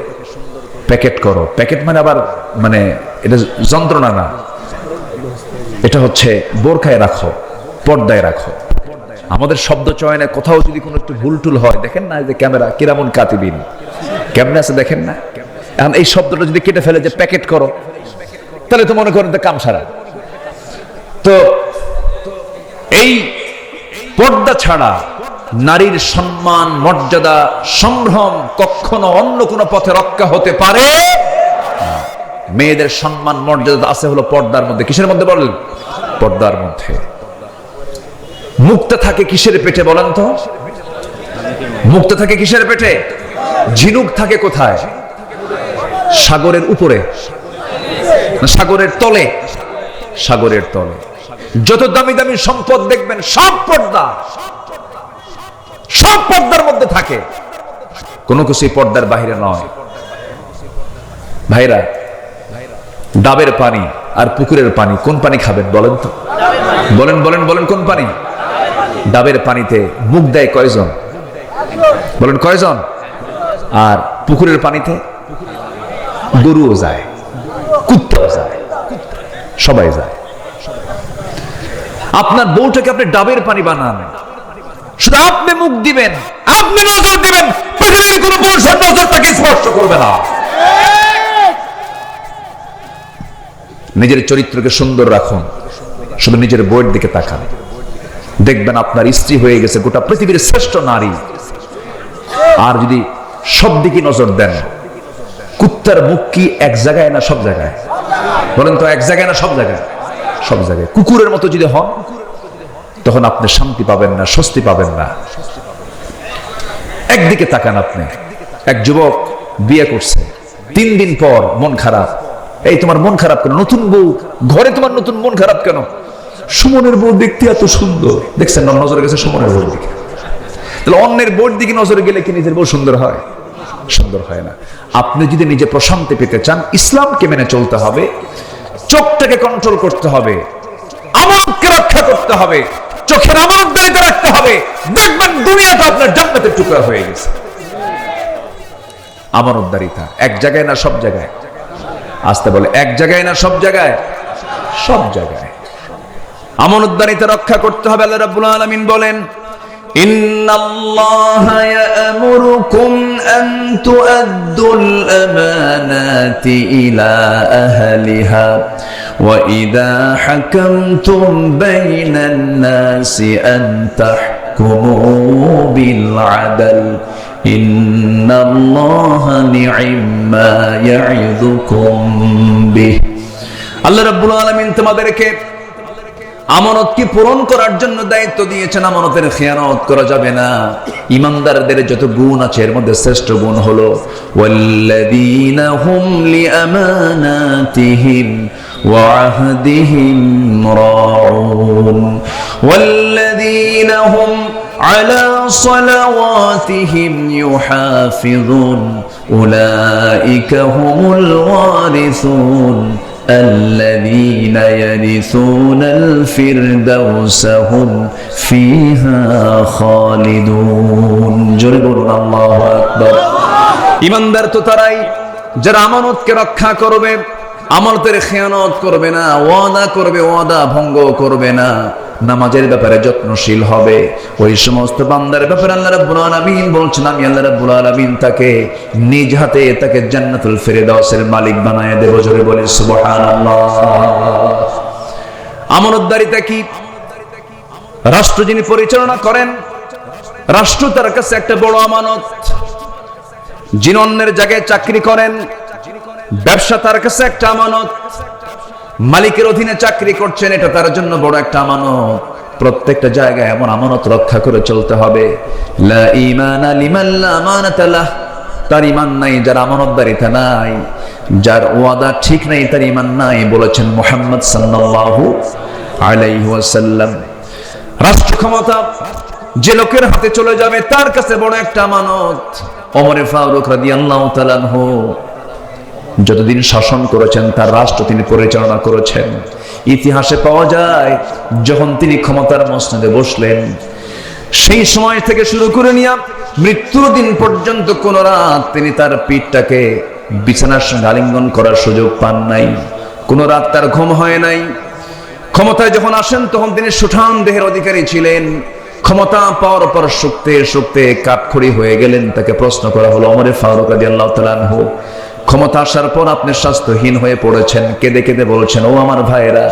প্যাকেট করো। প্যাকেট মানে আবার মানে এটা যন্ত্রণা না, এটা হচ্ছে বোরখায় রাখো, পর্দায় রাখো। আমাদের শব্দ চয়নে কোথাও যদি কোনো একটু ভুল টুল হয়, দেখেন না যে ক্যামেরা কিরামুন কাতিবিন কেমনে আছে দেখেন না। এখন এই শব্দটা যদি কেটে ফেলে যে প্যাকেট করো, তাহলে তো মনে করেন কাম সারা। তো এই পর্দা ছাড়া নারীর সম্মান, মর্যাদা, সম্ভ্রম কখনো অন্য কোনো পথে রক্ষা হতে পারে না। মেয়েদের সম্মান মর্যাদা আছে হলো পর্দার মধ্যে। কিসের মধ্যে বলেন? পর্দার মধ্যে। মুক্তা থাকে কিসের পেটে বলেন তো? মুক্তা থাকে কিসের পেটে? ঝিনুক থাকে কোথায়? সাগরের উপরে, সাগরের তলে। সাগরের তলে যত দামি দামি সম্পদ দেখবেন সব পর্দা, সব পর্দার মধ্যে থাকে, কোনো কিছুই পর্দার বাইরে নয়। ভাইরা, ডাবের পানি আর পুকুরের পানি, কোন পানি খাবেন বলেন তো? বলেন বলেন বলেন, কোন পানি? ডাবের পানিতে মুখ দেয় কয়জন? বলেন কয়জন? আর পুকুরের পানিতে গরুও যায়, কুত্তাও যায়, সবাই যায়। আপনার বউটাকে আপনি ডাবের পানি বানান, শুধু আপনি মুখ দিবেন, আপনি নজর দিবেন, পৃথিবীর কোনো পুরুষের নজর তাকে স্পর্শ করবে না। নিজের চরিত্রকে সুন্দর রাখুন, শুধু নিজের বউয়ের দিকে তাকান, দেখবেন আপনার স্ত্রী হয়ে গেছে গোটা পৃথিবীর শ্রেষ্ঠ নারী। আর যদি সব দিকে নজর দেন, কুত্তার মুখ কি এক জায়গায় না সব জায়গায়? বলেন তো, এক জায়গায় না সব জায়গায়? সব জায়গায়। কুকুরের মতো যদি হন, তখন আপনি শান্তি পাবেন না, স্বস্তি পাবেন না। একদিকে তাকান আপনি। এক যুবক বিয়ে করছে, 3 দিন পর মন খারাপ। এই তোমার মন খারাপ কেন? নতুন বউ ঘরে, তোমার নতুন মন খারাপ কেন? সুমনের বউ দেখতে এত সুন্দর। দেখছেন না, নজরে গেছে সুমনের বউর দিকে। তাহলে অন্যের বউর দিকে নজরে গেলে কি নিজের বউ সুন্দর হয়? সুন্দর হয় না। আপনি যদি নিজে প্রশান্তি পেতে চান, ইসলামকে মেনে চলতে হবে, চোখটাকে কন্ট্রোল করতে হবে, আমানতকে রক্ষা করতে হবে, চোখের আমানতদারিতে রাখতে হবে। দেখবেন দুনিয়াটা আপনার জান্নাতের টুকরা হয়ে গেছে। আমানতদারিতা এক জায়গায় না সব জায়গায়? আসতে বলে, এক জায়গায় না সব জায়গায়? সব জায়গায় আমানতদারিতা রক্ষা করতে হবে। আল্লাহ রাব্বুল আলামিন বলেন, ইন্নাল্লাহা ইয়া'মুরুকুম আন তু'আদ্দুল আমানাতি ইলা আহলিহা ওয়া ইযা হাকামতুম বাইনান নাসি আন তাহকুমু বিল আদল ইন্নাল্লাহা নি'ম্মা ইয়া'ইযুকুম বিহি। আল্লাহ রাব্বুল আলামিন তোমাদেরকে আমানত কি পূরণ করার জন্য দায়িত্ব দিয়েছেন। আমানতের খেয়ানত করা যাবে না। ইমানদারদের যত গুণ আছে এর মধ্যে শ্রেষ্ঠ গুণ হলো ওয়াল্লাযীনা হুম লিআমানাতিহিম ওয়া আহদিহিম রাউন ওয়াল্লাযীনা হুম আলা সালাওয়াতিহিম ইউহাফিযুন উলাইকা হুমুল ওয়ারিসুন الذين يرثون الفردوس هم فيها خالدون جربون الله أكبر। ইমানদার তো তারাই যারা আমানতকে রক্ষা করবে, আমানতের খেয়ানত করবে না, ওয়াদা করবে, ওয়াদা ভঙ্গ করবে না, নামাজের ব্যাপারে যত্নশীল হবে। ওই সমস্ত বান্দার ব্যাপারে আল্লাহ রাব্বুল আলামিন বলছেন, আমি আল্লাহ রাব্বুল আলামিন তাকে নিজ হাতে তাকে জান্নাতুল ফিরদাউসের মালিক বানায় দেব। জোরে বলে সুবহানাল্লাহ। আমানতদারিতা কি? রাষ্ট্র যিনি পরিচালনা করেন, রাষ্ট্র তার কাছে একটা বড় আমানত। যিনি অন্যের জায়গায় চাকরি করেন, ব্যবসা তার কাছে একটা আমানত। মালিকের অধীনে চাকরি করছেন, এটা তার জন্য বড় একটা আমানত। প্রত্যেকটা জায়গায় এমন আমানত রক্ষা করে চলতে হবে। লা ঈমানা লিমান লা আমানাতা লাহ, তার ঈমান নাই যার আমানতদারিতা নাই, যার ওয়াদা ঠিক নাই তার ঈমান নাই, বলেছেন মুহাম্মদ সাল্লাল্লাহু আলাইহি ওয়াসাল্লাম। রাষ্ট্র ক্ষমতা যে লোকের হাতে চলে যাবে তার কাছে বড় একটা আমানত। ওমর ফারুক রাদিয়াল্লাহু তাআলা আনহু যতদিন শাসন করেছেন তার রাষ্ট্র তিনি পরিচালনা করেছেন। ইতিহাসে পাওয়া যায় যখন তিনি ক্ষমতার মসনদে বসলেন সেই সময় থেকে শুরু করে নিয়ে মৃত্যুর দিন পর্যন্ত কোন রাত তিনি তার পিঠটাকে বিছানার সঙ্গে আলিঙ্গন করার সুযোগ পান নাই। কোন রাত তার ঘুম হয় নাই। ক্ষমতায় যখন আসেন তখন তিনি সুঠাম দেহের অধিকারী ছিলেন। ক্ষমতা পাওয়ার পর শুকতে শুকতে কাঠখড়ি হয়ে গেলেন। তাকে প্রশ্ন করা হলো, ওমর ফারুক রাদিয়াল্লাহু তাআলা আনহু, ক্ষমতা আসার পর আপনি স্বাস্থ্যহীন হয়ে পড়েছেন। কেঁদে কেঁদে বলছেন, ও আমার ভাইয়েরা,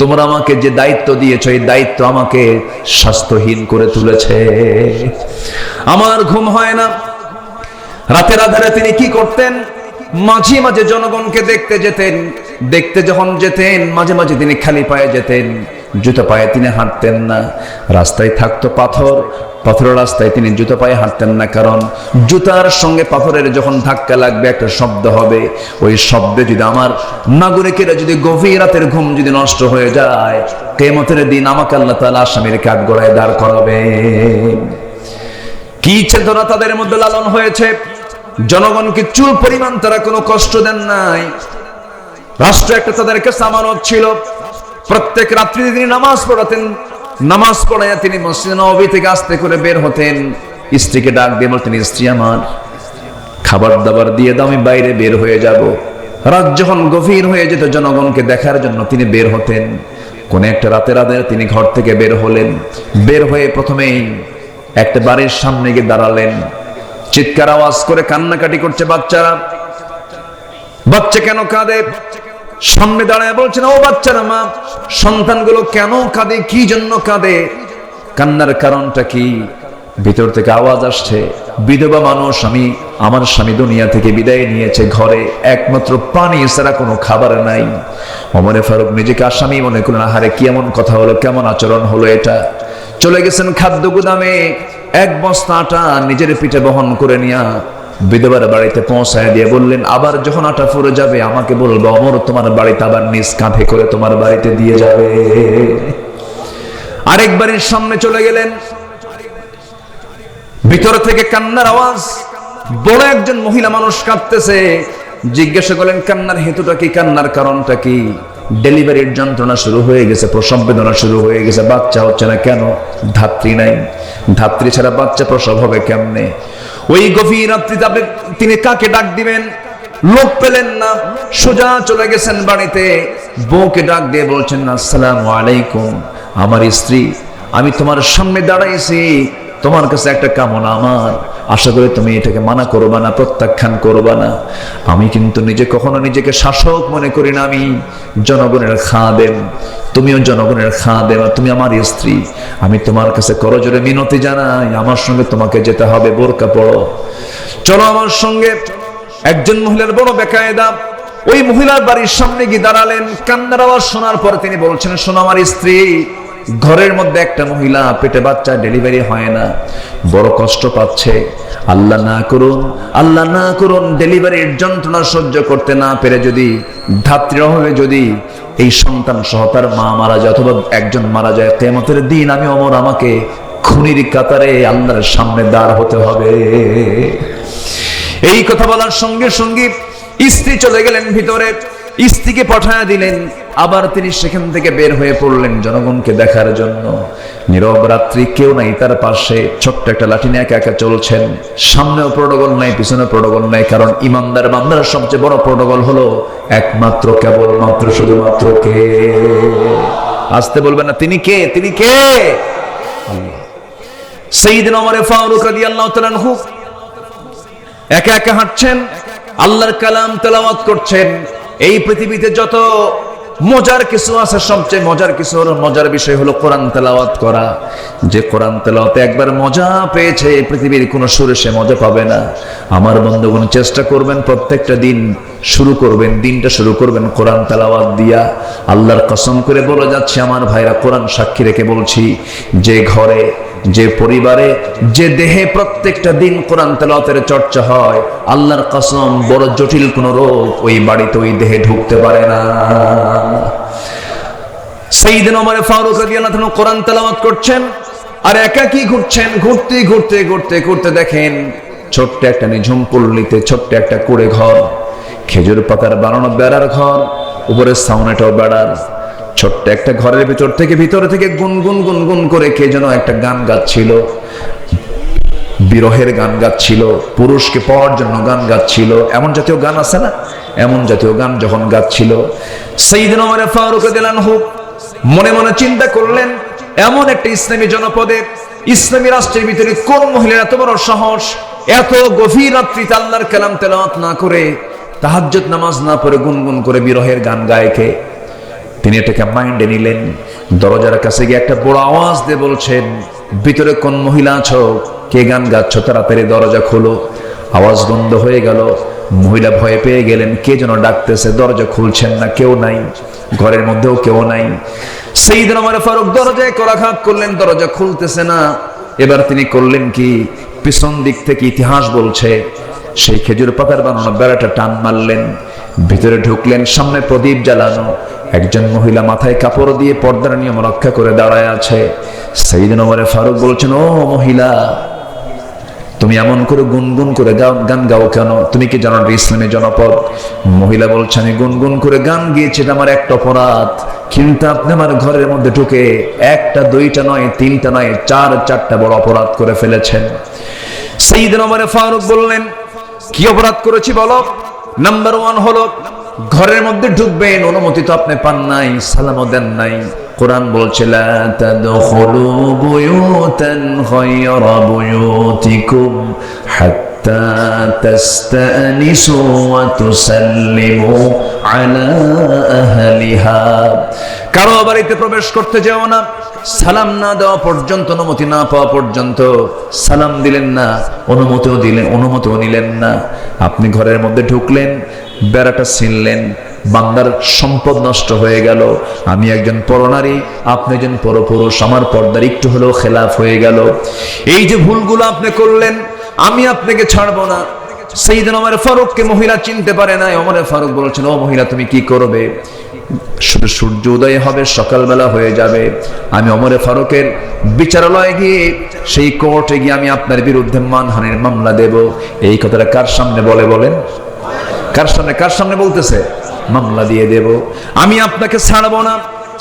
তোমরা আমাকে যে দায়িত্ব দিয়েছ এই দায়িত্ব আমাকে স্বাস্থ্যহীন করে তুলেছে। আমার ঘুম হয় না। রাতের আধারে তিনি কি করতেন? মাঝে মাঝে জনগণকে দেখতে যেতেন। দেখতে যখন যেতেন মাঝে মাঝে তিনি খালি পায়ে যেতেন, জুতো পায়ে তিনি হাঁটতেন না। রাস্তায় থাকতো পাথর, পাথরের রাস্তায় তিনি জুতো পায়ে হাঁটতেন না, কারণ জুতার সঙ্গে পাথরের যখন ধাক্কা লাগবে একটা শব্দ হবে। ওই শব্দে যদি আমার নাগরিকেরা যদি গভীর রাতের ঘুম যদি নষ্ট হয়ে যায়, কিয়ামতের দিন আমাকে আল্লাহ তাআলা আসামির কাঠগড়ায় দাঁড় করাবে। কি চেতনা তাদের মধ্যে লালন হয়েছে! জনগণকে চুল পরিমাণ তারা কোনো কষ্ট দেন নাই। রাষ্ট্র একটা তাদের কাছে আমানত ছিল। প্রত্যেক রাত্রি তিনি নামাজ পড়াতেন। নামাজ পড়াইয়া তিনি মসজিদ নববী থেকে আস্তে করে বের হতেন। স্ত্রীকে ডাক দিয়ে বলতেন, স্ত্রী আমার খাবার দাবার দিয়ে দাও, আমি বাইরে বের হয়ে যাব। রাত যখন গভীর হয়ে যেত জনগণকে দেখার জন্য তিনি বের হতেন। কোন একটা রাতের আধারে তিনি ঘর থেকে বের হলেন। বের হয়ে প্রথমেই একটা বাড়ির সামনে গিয়ে দাঁড়ালেন। চিৎকার আওয়াজ করে কান্নাকাটি করছে বাচ্চারা। বাচ্চা কেন কাঁদে? সামনে দাঁড়ায় বলছেন, ও বাচ্চারা, মা সন্তানগুলো কেন কাঁদে? কি জন্য কাঁদে? কান্নার কারণটা কি? ভিতর থেকে আওয়াজ আসছে, বিধবা মানুষ, আমি আমার স্বামী দুনিয়া থেকে বিদায় নিয়েছে, ঘরে একমাত্র পানি ছাড়া কোনো খাবার নাই। ওমর ফারুক নিজেকে আসামি মনে করলেন, আহারে কি এমন কথা হলো, কেমন আচরণ হলো এটা। চলে গেছেন খাদ্য গুদামে, এক বস্তা আটা নিজের পিঠে বহন করে নিয়া বিধবার বাড়িতে পৌঁছায় দিয়ে বললেন, আবার যখন আটা ফুরে যাবে আমাকে বলবো, ওমর তোমার বাড়িতে আবার নিজ কাঁধে করে তোমার বাড়িতে দিয়ে যাবে। আরেক বাড়ির সামনে চলে গেলেন। ভিতর থেকে কান্নার আওয়াজ। বড় একজন মহিলা মানুষ কাঁদতেছে। জিজ্ঞাসা করলেন, কান্নার হেতুটা কি, কান্নার কারণটা কি? ডেলিভারির যন্ত্রণা শুরু হয়ে গেছে, প্রসব বেদনা শুরু হয়ে গেছে, বাচ্চা হচ্ছে না কেন? ধাত্রী নাই। ধাত্রী ছাড়া বাচ্চা প্রসব হবে কেমনে? ওই গভীর রাত্রিতে তিনি কাকে ডাক দিবেন? লোক পেলেন না, সোজা চলে গেছেন বাড়িতে। বউকে ডাক দিয়ে বলছেন, আসসালামু আলাইকুম, আমার স্ত্রী, আমি তোমার সামনে দাঁড়াইছি, তোমার কাছে একটা কামনা আমার, আশা করি তুমি এটাকে মানা করবা না, প্রত্যাখ্যান করবা না। আমি কিন্তু কখনো নিজেকে শাসক মনে করি না, আমি জনগণের খাদেম, তুমিও জনগণের খাদেম, তুমি আমার স্ত্রী। আমি তোমার কাছে করজোরে মিনতি জানাই, আমার সঙ্গে তোমাকে যেতে হবে, বোরকা পড়ো, চলো আমার সঙ্গে। একজন মহিলার বড় বেকায়দা, ওই মহিলার বাড়ির সামনে গিয়ে দাঁড়ালেন। কান্নার আওয়াজ শোনার পর তিনি বলছেন, শোনো আমার স্ত্রী, ঘরের মধ্যে একটা মহিলা পেটে বাচ্চা ডেলিভারি হয় না, বড় কষ্ট পাচ্ছে। আল্লাহ না করুন, আল্লাহ না করুন, ডেলিভারির যন্ত্রণা সহ্য করতে না পেরে যদি ধাত্রীর অভাবে যদি এই সন্তান সহ তার মা মারা যায় অথবা একজন মারা যায়, কিয়ামতের দিন আমি ওমর, আমাকে খুনির কাতারে আল্লাহর সামনে দাঁড় হতে হবে। এই কথা বলার সঙ্গে সঙ্গে স্ত্রী চলে গেলেন ভিতরে, স্ত্রীকে পাঠায় দিলেন। আবার তিনি সেখান থেকে বের হয়ে পড়লেন জনগণকে দেখার জন্য। নীরব রাত্রি, কেউ নাই তার পাশে, ছোট্ট একটা লাঠি নিয়ে একা একা চলছেন। সামনেও প্রোটোকল নাই, পিছনে প্রোটোকল নাই, কারণ ইমানদার বান্দার সবচেয়ে বড় প্রোটোকল হলো একমাত্র, কেবলমাত্র, শুধুমাত্র কে? আসতে বলবেন না, তিনি কে? তিনি কে? আল্লাহ। সাইয়েদনা ওমর ফারুক রাদিয়াল্লাহু তাআলা আনহু একা একা হাঁটছেন, আল্লাহর কালাম তেলাওয়াত করছেন। এই পৃথিবীতে যত মজার কিছু আছে, সবচেয়ে মজার কিছু হলো, মজার বিষয় হলো কোরআন তেলাওয়াত করা। যে কোরআন তেলাওয়াতে একবার মজা পেয়েছে, পৃথিবীর কোনো সুরে সে মজা পাবে না। আমার বন্ধুগণ, চেষ্টা করবেন প্রত্যেকটা দিন শুরু করবেন, দিনটা শুরু করবেন কোরআন তেলাওয়াত দিয়া। আল্লাহর কসম করে বলে যাচ্ছে আমার ভাইরা, কোরআন সাক্ষী রেখে বলছি, যে ঘরে, যে পরিবারে, যে দেহে প্রত্যেকটা দিন কোরআন তেলাওয়াতের চর্চা হয়, আল্লাহর কসম বড় জটিল কোন রোগ ওই বাড়িতে, ওই দেহে ঢুকতে পারে না। সাইয়েদনা ওমর ফারুক রাদিয়াল্লাহু তাআলা কোরআন তেলাওয়াত করছেন আর একাকী ঘুরছেন। ঘুরতে ঘুরতে ঘুরতে ঘুরতে দেখেন ছোট্ট একটা নিঝুম পল্লীতে ছোট্ট একটা কুড়ে ঘর, খেজুর পাতার বানানো বেড়ার ঘর, উপরে সাউনেটাও বেড়ার। ছোট্ট একটা ঘরের ভিতর থেকে গুনগুন গুনগুন করে কে যেন একটা গান গাচ্ছিল, বিরহের গান গাচ্ছিল, পুরুষকে পাওয়ার জন্য গান গাচ্ছিল। এমন জাতীয় গান আছে না, এমন জাতীয় গান যখন গাচ্ছিল, সাইয়েদনা ওমর ফারুক রাদিয়াল্লাহু আনহু মনে মনে চিন্তা করলেন, এমন একটা ইসলামী জনপদে, ইসলামী রাষ্ট্রের ভিতরে কোন মহিলার এত বড় সাহস, এত গভীর রাত্রিতে আল্লাহর কালাম তেলাওয়াত না করে, তাহাজ্জুদ নামাজ না পড়ে গুনগুন করে বিরহের গান গায় কে? তিনি এটাকে মাইন্ডে নিলেন। দরজার কাছে গিয়ে একটা বড় আওয়াজ দিয়ে বলছেন, ভিতরে কোন মহিলা আছো? কে গান গাচ্ছ? তাড়াতাড়ি দরজা খোলো। আওয়াজ বন্ধ হয়ে গেল। মহিলা ভয় পেয়ে গেলেন, কে যেন ডাকতেছে, দরজা খুলছেন না, কেউ নাই, ঘরের মধ্যেও কেউ নাই। সাইয়েদনা ওমর ফারুক দরজায় করাঘাত করলেন, দরজা খুলতেছে না। এবার তিনি করলেন কি, পিছন দিক থেকে ইতিহাস বলছে সেই খেজুর পাতার বানানো বেড়াটা টান মারলেন, ভিতরে ঢুকলেন। সামনে প্রদীপ জ্বালানো, একজন মহিলা মাথায় কাপড় দিয়ে পর্দার নিয়ম রক্ষা করে দাঁড়ায় আছে। সাইয়েদনা ওমর ফারুক বলছেন, ও মহিলা, তুমি এমন করে গুনগুন করে গান গাও কেন? তুমি কি জানো ইসলামী জনপদ? মহিলা বলছে, আমি গুনগুন করে গান গিয়েছি, এটা আমার একটা অপরাধ, কিন্তু আপনি আমার ঘরের মধ্যে ঢুকে একটা, দুইটা নয়, তিনটা নয়, চারটা বড় অপরাধ করে ফেলেছেন। সাইয়েদনা ওমর ফারুক বললেন, কি অপরাধ করেছি বলো? নাম্বার 1 হলো, ঘরের মধ্যে ঢুকবেন, অনুমতি তো আপনি পান নাই, সালামও দেন নাই। কোরআন বলছে, লা তাদখুলু বুয়ুতান গায়রা বুয়ুতিকুম হাত্তা তাস্তানিসু ওয়া তুসাল্লিমু আলা আহলিহা। কারো বাড়িতে প্রবেশ করতে যেও না, সালাম না দেওয়া পর্যন্ত, অনুমতি না পাওয়া পর্যন্ত। সালাম দিলেন না, অনুমতিও নিলেন না। আপনি ঘরের মধ্যে ঢুকলেন, বেড়াটা ছিনলেন, বান্দার সম্পদ নষ্ট হয়ে গেল। আমি একজন পরনারী, আপনি একজন পরপুরুষ, আমার পর্দার একটু হলেও খেলাফ হয়ে গেল। এই যে ভুলগুলো আপনি করলেন, আমি আপনাকে ছাড়বো না। সাইয়েদনা ওমর ফারুককে মহিলা চিনতে পারে না। ওমর ফারুক বলছেন, ও মহিলা, তুমি কি করবে? শুধু সূর্য উদয় হবে, সকালবেলা হয়ে যাবে, আমি ওমর ফারুকের বিচারালয়ে গিয়ে, সেই কোর্টে গিয়ে আমি আপনার বিরুদ্ধে মানহানির মামলা দেব। এই কথাটা কার সামনে বলেন? কার সামনে বলতেছে? মামলা দিয়ে দেব, আমি আপনাকে ছাড়বো না।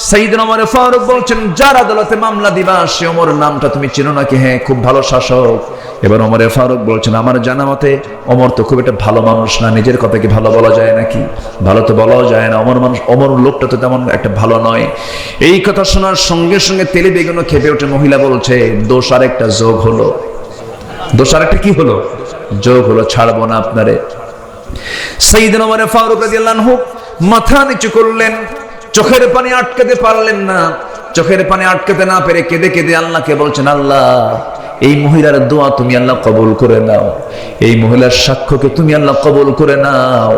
সাইয়েদনা ওমর ফারুক বলছেন, যার আদালতে মামলা দিবা সে ওমর নামটা তুমি চিনো নাকি? হ্যাঁ, খুব ভালো শাসক, এবার ওমরে ফারুক বলছেন, আমার জানা মতে ওমর তো খুব একটা ভালো মানুষ না, নিজের কথা কি ভালো বলা যায় নাকি? ভালো তো বলাও যায় না, ওমর লোকটা তো তেমন একটা ভালো নয়। এই কথা শোনার সঙ্গে সঙ্গে তেলে বেগুনো খেপে ওঠে মহিলা, বলছে দোষ আরেকটা যোগ হলো। দোষ আরেকটা কি হলো? যোগ হলো, ছাড়বো না আপনারে। সাইয়েদনা ওমর ফারুক রাদিয়াল্লাহু আনহু মাথা নিচু করলেন, চোখের পানি আটকাতে পারলেন না। চোখের পানি আটকাতে না পেরে কেঁদে কেঁদে আল্লাহকে বলছেন, আল্লাহ এই মহিলার দোয়া তুমি আল্লাহ কবুল করে নাও, এই মহিলার সাক্ষ্যকে তুমি আল্লাহ কবুল করে নাও।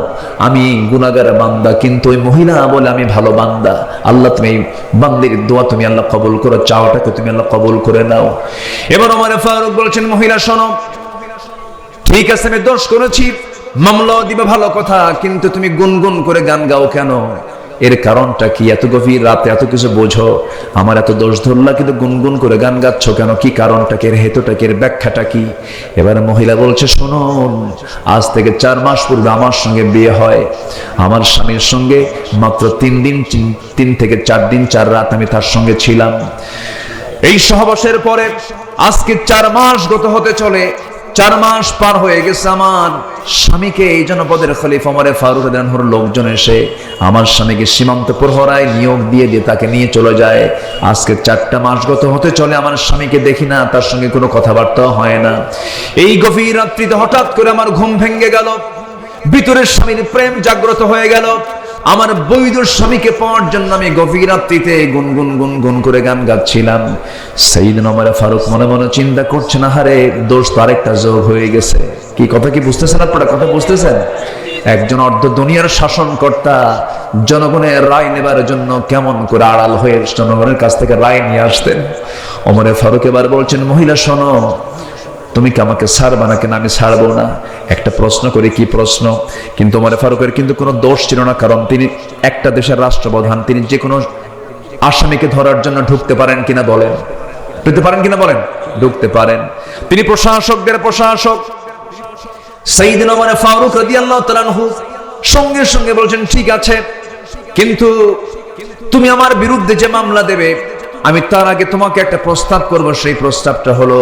আমি গুনাহগার বান্দা, কিন্তু ওই মহিলা বলে আমি ভালো বান্দা। আল্লাহ তুমি এই বান্দির দোয়া তুমি আল্লাহ কবুল করো, চাওয়াটাকে তুমি আল্লাহ কবুল করে নাও। এবার ওমর ফারুক বলছেন, মহিলা শোনো, ঠিক আছে আমি দোষ করেছি, মামলা দিবে ভালো কথা, কিন্তু তুমি গুনগুন করে গান গাও কেন? এর কারণটা কি? এত গভীর রাতে এত কিছু বোঝো, আমার এত দোষ ধরলা, কিন্তু গুনগুন করে গান গাচ্ছ কেন? কি কারণটা কি? এর হেতুটা কি? এর ব্যাখ্যাটা কি? এবার মহিলা বলছে, শুনুন, আজ থেকে 4 মাস পূর্বে আমার সঙ্গে বিয়ে হয়। আমার স্বামীর সঙ্গে মাত্র 3 থেকে 4 দিন 4 রাত আমি তার সঙ্গে ছিলাম। এই সহবাসের পরে আজকে 4 মাস গত হতে চলে, 4 মাস পার হয়ে গেছে। আমার স্বামীকে এই জনপদের খলিফা ওমর ফারুক রাদিয়াল্লাহু আনহুর লোকজন এসে আমার স্বামীকে সীমান্ত প্রহরায় নিয়োগ দিয়ে তাকে নিয়ে চলে যায়। আজকে 4টা মাস গত হতে চলে, আমার স্বামীকে দেখি না, তার সঙ্গে কোনো কথাবার্তা হয় না। এই গভীর রাত্রিতে হঠাৎ করে আমার ঘুম ভেঙে গেল, ভিতরের স্বামীর প্রেম জাগ্রত হয়ে গেল। আমার বৈধ স্বামীকে পাওয়ার জন্য আমি গভীর রাত্রিতে গুনগুন গুনগুন করে গান গাচ্ছিলাম। সাইয়েদনা ওমর ফারুক মনে মনে চিন্তা করছেন, আহারে দোষ তো আরেকটা যোগ হয়ে গেছে। কি কথা কি বুঝতেছেন আপনারা? কথা বুঝতেছেন? একজন অর্ধ দুনিয়ার শাসনকর্তা জনগণের রায় নেবার জন্য কেমন করে আড়াল হয়ে জনগণের কাছ থেকে রায় নিয়ে আসতেন। ওমর ফারুক এবার বলছেন, মহিলা শোনো, তুমি কি আমাকে ছাড়বা না? কেন আমি ছাড়বো না। একটা প্রশ্ন করি। কি প্রশ্ন? কিন্তু ওমর ফারুকের কিন্তু কোনো দোষ ছিল না, কারণ তিনি একটা দেশের রাষ্ট্রপ্রধান। তিনি যে কোনো আসামিকে ধরার জন্য ঢুকতে পারেন কিনা বলেন? ঢুকতে পারেন কিনা বলেন? ঢুকতে পারেন। তিনি প্রশাসকদের প্রশাসক। সাইয়েদনা ওমর ফারুক রাদিয়াল্লাহু তাআলা আনহু সঙ্গে সঙ্গে বলছেন, ঠিক আছে, কিন্তু তুমি আমার বিরুদ্ধে যে মামলা দেবে, আমি তার আগে তোমাকে একটা প্রস্তাব করব। সেই প্রস্তাবটা হলো,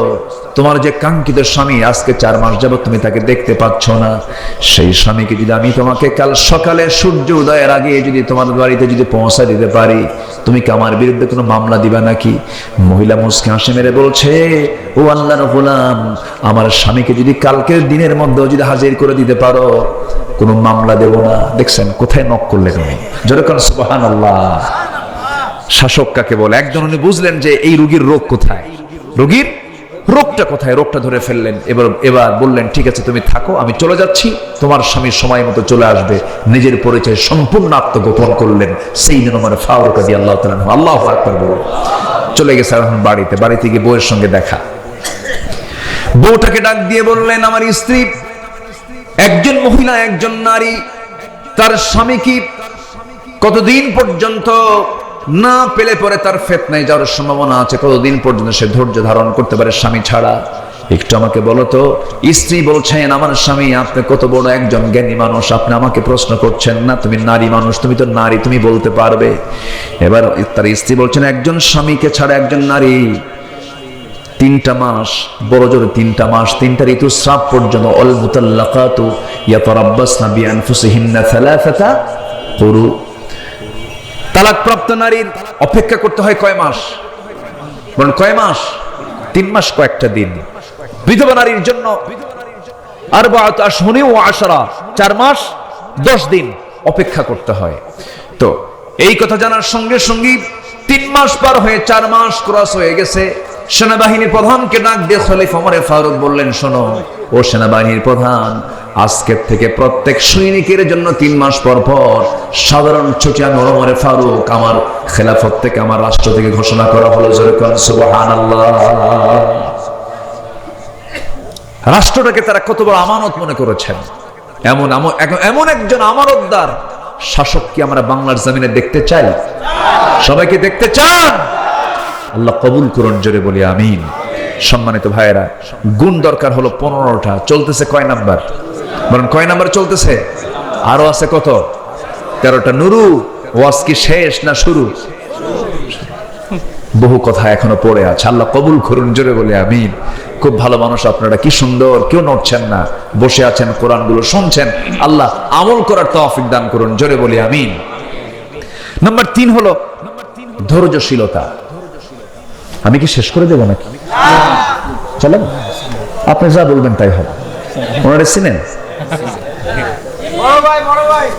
তোমার যে কাঙ্ক্ষিত স্বামী আজকে 4 মাস যাবত তুমি তাকে দেখতে পাচ্ছ না, সেই স্বামীকে যদি আমি তোমাকে কাল সকালে সূর্য উদয়ের আগে যদি তোমার বাড়িতে যদি পৌঁছা দিতে পারি, তুমি কি আমার বিরুদ্ধে কোনো মামলা দিবা নাকি? মহিলা মুচকি হাসি মেরে বলছে, ও আল্লাহর গোলাম, আমার স্বামীকে যদি কালকের দিনের মধ্যে যদি হাজির করে দিতে পারো, কোনো মামলা দেব না। দেখছেন কোথায় নক করলে তুমি? জোরে কোন সুবহানাল্লাহ। শাসক কাকে বলে? একজন উনি বুঝলেন যে এই রোগীর রোগ কোথায়, রোগীর রোগটা কোথায়, রোগটা ধরে ফেললেন। এবার বললেন, ঠিক আছে তুমি থাকো, আমি চলে যাচ্ছি, তোমার স্বামীর সময় মতো চলে আসবে। নিজের পরিচয় সম্পূর্ণ আত্মগোপন করলেন সাইয়েদনা ওমর ফারুক রাদিয়াল্লাহু তাআলা আনহু। আল্লাহু আকবার বলে চলে গেছে এখন বাড়িতে গিয়ে বউয়ের সঙ্গে দেখা। বউটাকে ডাক দিয়ে বললেন, আমার স্ত্রী, একজন মহিলা, একজন নারী, তার স্বামী কি কতদিন পর্যন্ত না পেলে পরে তার ফিতনায় যাওয়ার সম্ভাবনা আছে? কতদিন পর্যন্ত সে ধৈর্য ধারণ করতে পারে স্বামী ছাড়া? একটু আমাকে বলো তো। স্ত্রী বলছেন, আমার স্বামী, আপনি কত বড় একজন জ্ঞানী মানুষ, আপনি আমাকে প্রশ্ন করছেন না? তুমি নারী মানুষ, তুমি তো নারী, তুমি বলতে পারবে। এবার তার স্ত্রী বলছেন, একজন স্বামীকে ছাড়া একজন নারী 3টা মাস, বড় জোরে 3টা মাস, 3টা ঋতুস্রাব পর্যন্ত, অল মুতাল্লাকাতু ইয়াতারাব্বাসনা বিআনফুসিহিন্না 3 কুরু, তালাকপ্রাপ্ত নারীর অপেক্ষা করতে হয় কয় মাস? বলেন কয় মাস? 3 মাস কয়েকটা দিন। বিধবা নারীর জন্য আরবাআত আশহুরিন ওয়া আশরা, 4 মাস 10 দিন অপেক্ষা করতে হয়। তো এই কথা জানার সঙ্গে সঙ্গে 3 মাস পার হয়ে 4 মাস ক্রস হয়ে গেছে। সেনাবাহিনী প্রধানকে ডাক দিয়ে খলিফা ওমর ফারুক বললেন, শোনো ও সেনাবাহিনীর প্রধান, আজকের থেকে প্রত্যেক সৈনিকের জন্য 3 মাস পর পর সাধারণ ছুটি আমি ওমর ফারুক আমার খেলাফত থেকে, আমার রাষ্ট্র থেকে ঘোষণা করা হলো। জোরে কোন সুবহানাল্লাহ। রাষ্ট্রটাকে তারা কত বড় আমানত মনে করেছেন। এমন একজন আমানতদার শাসক কি আমরা বাংলার জমিনে দেখতে চাই? সবাইকে দেখতে চান? আল্লাহ কবুল করুন, জোরে বলি আমিন। সম্মানিত ভাইয়েরা, গুণ দরকার হলো 15টা। চলতেছে কয় নাম্বার? বলেন কয় নাম্বার চলতেছে? আরো আছে কত? 13টা। নুরু, ওয়াজ কি শেষ না শুরু? বহু কথা এখনো পড়ে আছে। আল্লাহ কবুল করুন, জোরে বলে আমিন। খুব ভালো মানুষ আপনারা, কি সুন্দর, কেউ নড়ছেন না, বসে আছেন, কোরআনগুলো শুনছেন। আল্লাহ আমল করার তৌফিক দান করুন, জোরে বলি আমিন। নাম্বার 3 হলো ধৈর্যশীলতা। আমি কি শেষ করে দেবো নাকি? চলেন, আপনি যা বলবেন তাই হবে। ওনারা চিনেন?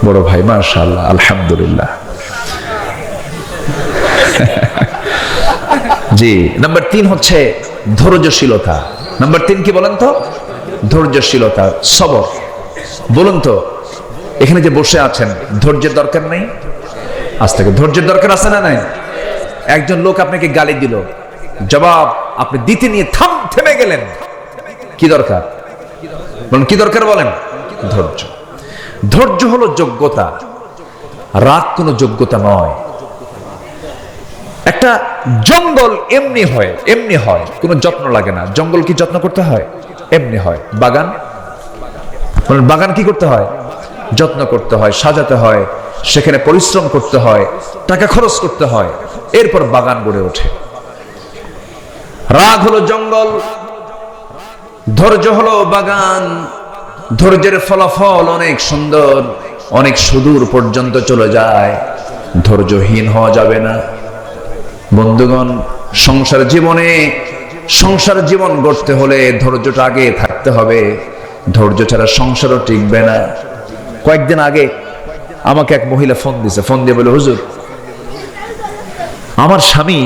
বড় ভাই, মাশাআল্লাহ, আলহামদুলিল্লাহ। জি, নাম্বার 3 হচ্ছে ধৈর্যশীলতা। নাম্বার 3 কি বলেন তো? ধৈর্যশীলতা, সবর। বলুন তো, এখানে যে বসে আছেন, ধৈর্যের দরকার নেই? আজ থেকে ধৈর্যের দরকার আছে না নাই? একজন লোক আপনাকে গালি দিল, জবাব আপনি দিতে নিয়ে থেমে গেলেন, কি দরকার? বলেন কি দরকার? বলেন ধৈর্য। ধৈর্য হলো যোগ্যতা, রাগ কোনো যোগ্যতা নয়। একটা জঙ্গল এমনি হয়, কোনো যত্ন লাগে না। জঙ্গল কি যত্ন করতে হয়? এমনি হয়। বাগান, বাগান কি করতে হয়? যত্ন করতে হয়, সাজাতে হয়, সেখানে পরিশ্রম করতে হয়, টাকা খরচ করতে হয়, এরপর বাগান গড়ে ওঠে। রাগ হলো জঙ্গল, ধৈর্য হলো বাগান। ধৈর্যের ফলাফল অনেক সুন্দর, অনেক সুদূর পর্যন্ত চলে যায়। ধৈর্যহীন হওয়া যাবে না বন্ধুগণ। সংসার জীবন গড়তে হলে ধৈর্যটা আগে থাকতে হবে। ধৈর্য ছাড়া সংসারও টিকবে না। কয়েকদিন আগে আমাকে এক মহিলা ফোন দিয়ে বলে, হুজুর, আমার স্বামী